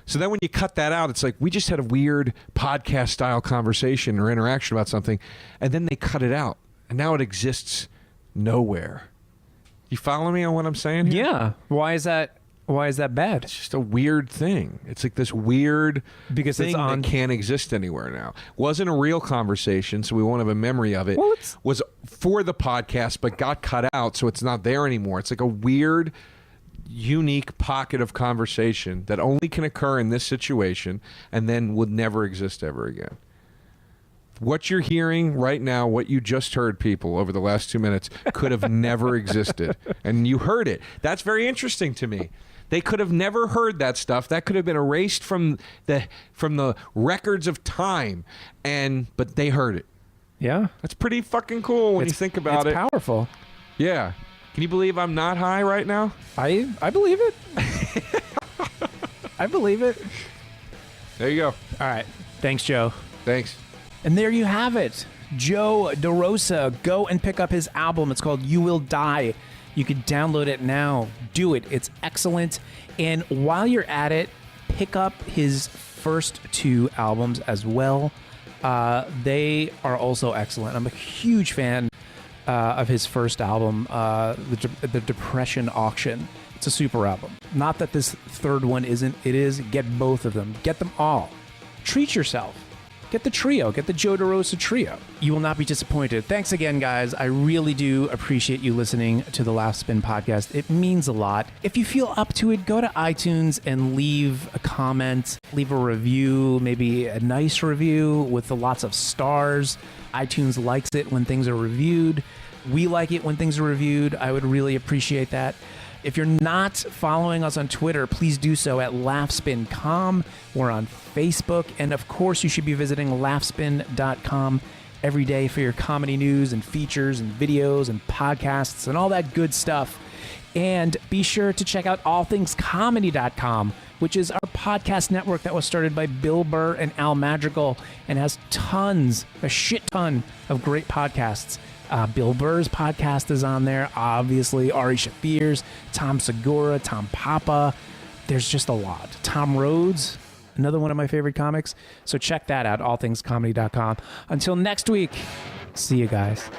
So then when you cut that out, it's like we just had a weird podcast style conversation or interaction about something, and then they cut it out. And now it exists nowhere. You follow me on what I'm saying here? Yeah. Why is that bad? It's just a weird thing. It's like this weird because thing it's on that can't exist anywhere now. Wasn't a real conversation, so we won't have a memory of it. Well, was for the podcast, but got cut out, so it's not there anymore. It's like a weird, unique pocket of conversation that only can occur in this situation and then would never exist ever again. What you're hearing right now, what you just heard, people, over the last 2 minutes, could have never existed. And you heard it. That's very interesting to me. They could have never heard that stuff. That could have been erased from the records of time, but they heard it. Yeah. That's pretty fucking cool when you think about it. It's powerful. Yeah. Can you believe I'm not high right now? I believe it. I believe it. There you go. All right. Thanks, Joe. Thanks. And there you have it. Joe DeRosa. Go and pick up his album. It's called You Will Die. You can download it now. Do it. It's excellent. And while you're at it, pick up his first 2 albums as well. They are also excellent. I'm a huge fan of his first album, the Depression Auction. It's a super album. Not that this third one isn't. It is. Get both of them. Get them all. Treat yourself. Get the trio. Get the Joe DeRosa trio. You will not be disappointed. Thanks again, guys. I really do appreciate you listening to the Laughspin podcast. It means a lot. If you feel up to it, go to iTunes and leave a comment, leave a review, maybe a nice review with lots of stars. iTunes likes it when things are reviewed. We like it when things are reviewed. I would really appreciate that. If you're not following us on Twitter, please do so at laughspin.com. We're on Facebook. And of course, you should be visiting laughspin.com every day for your comedy news and features and videos and podcasts and all that good stuff. And be sure to check out allthingscomedy.com, which is our podcast network that was started by Bill Burr and Al Madrigal and has a shit ton of great podcasts Bill Burr's podcast is on there. Obviously, Ari Shaffir's, Tom Segura, Tom Papa. There's just a lot. Tom Rhodes, another one of my favorite comics. So check that out, allthingscomedy.com. Until next week, see you guys.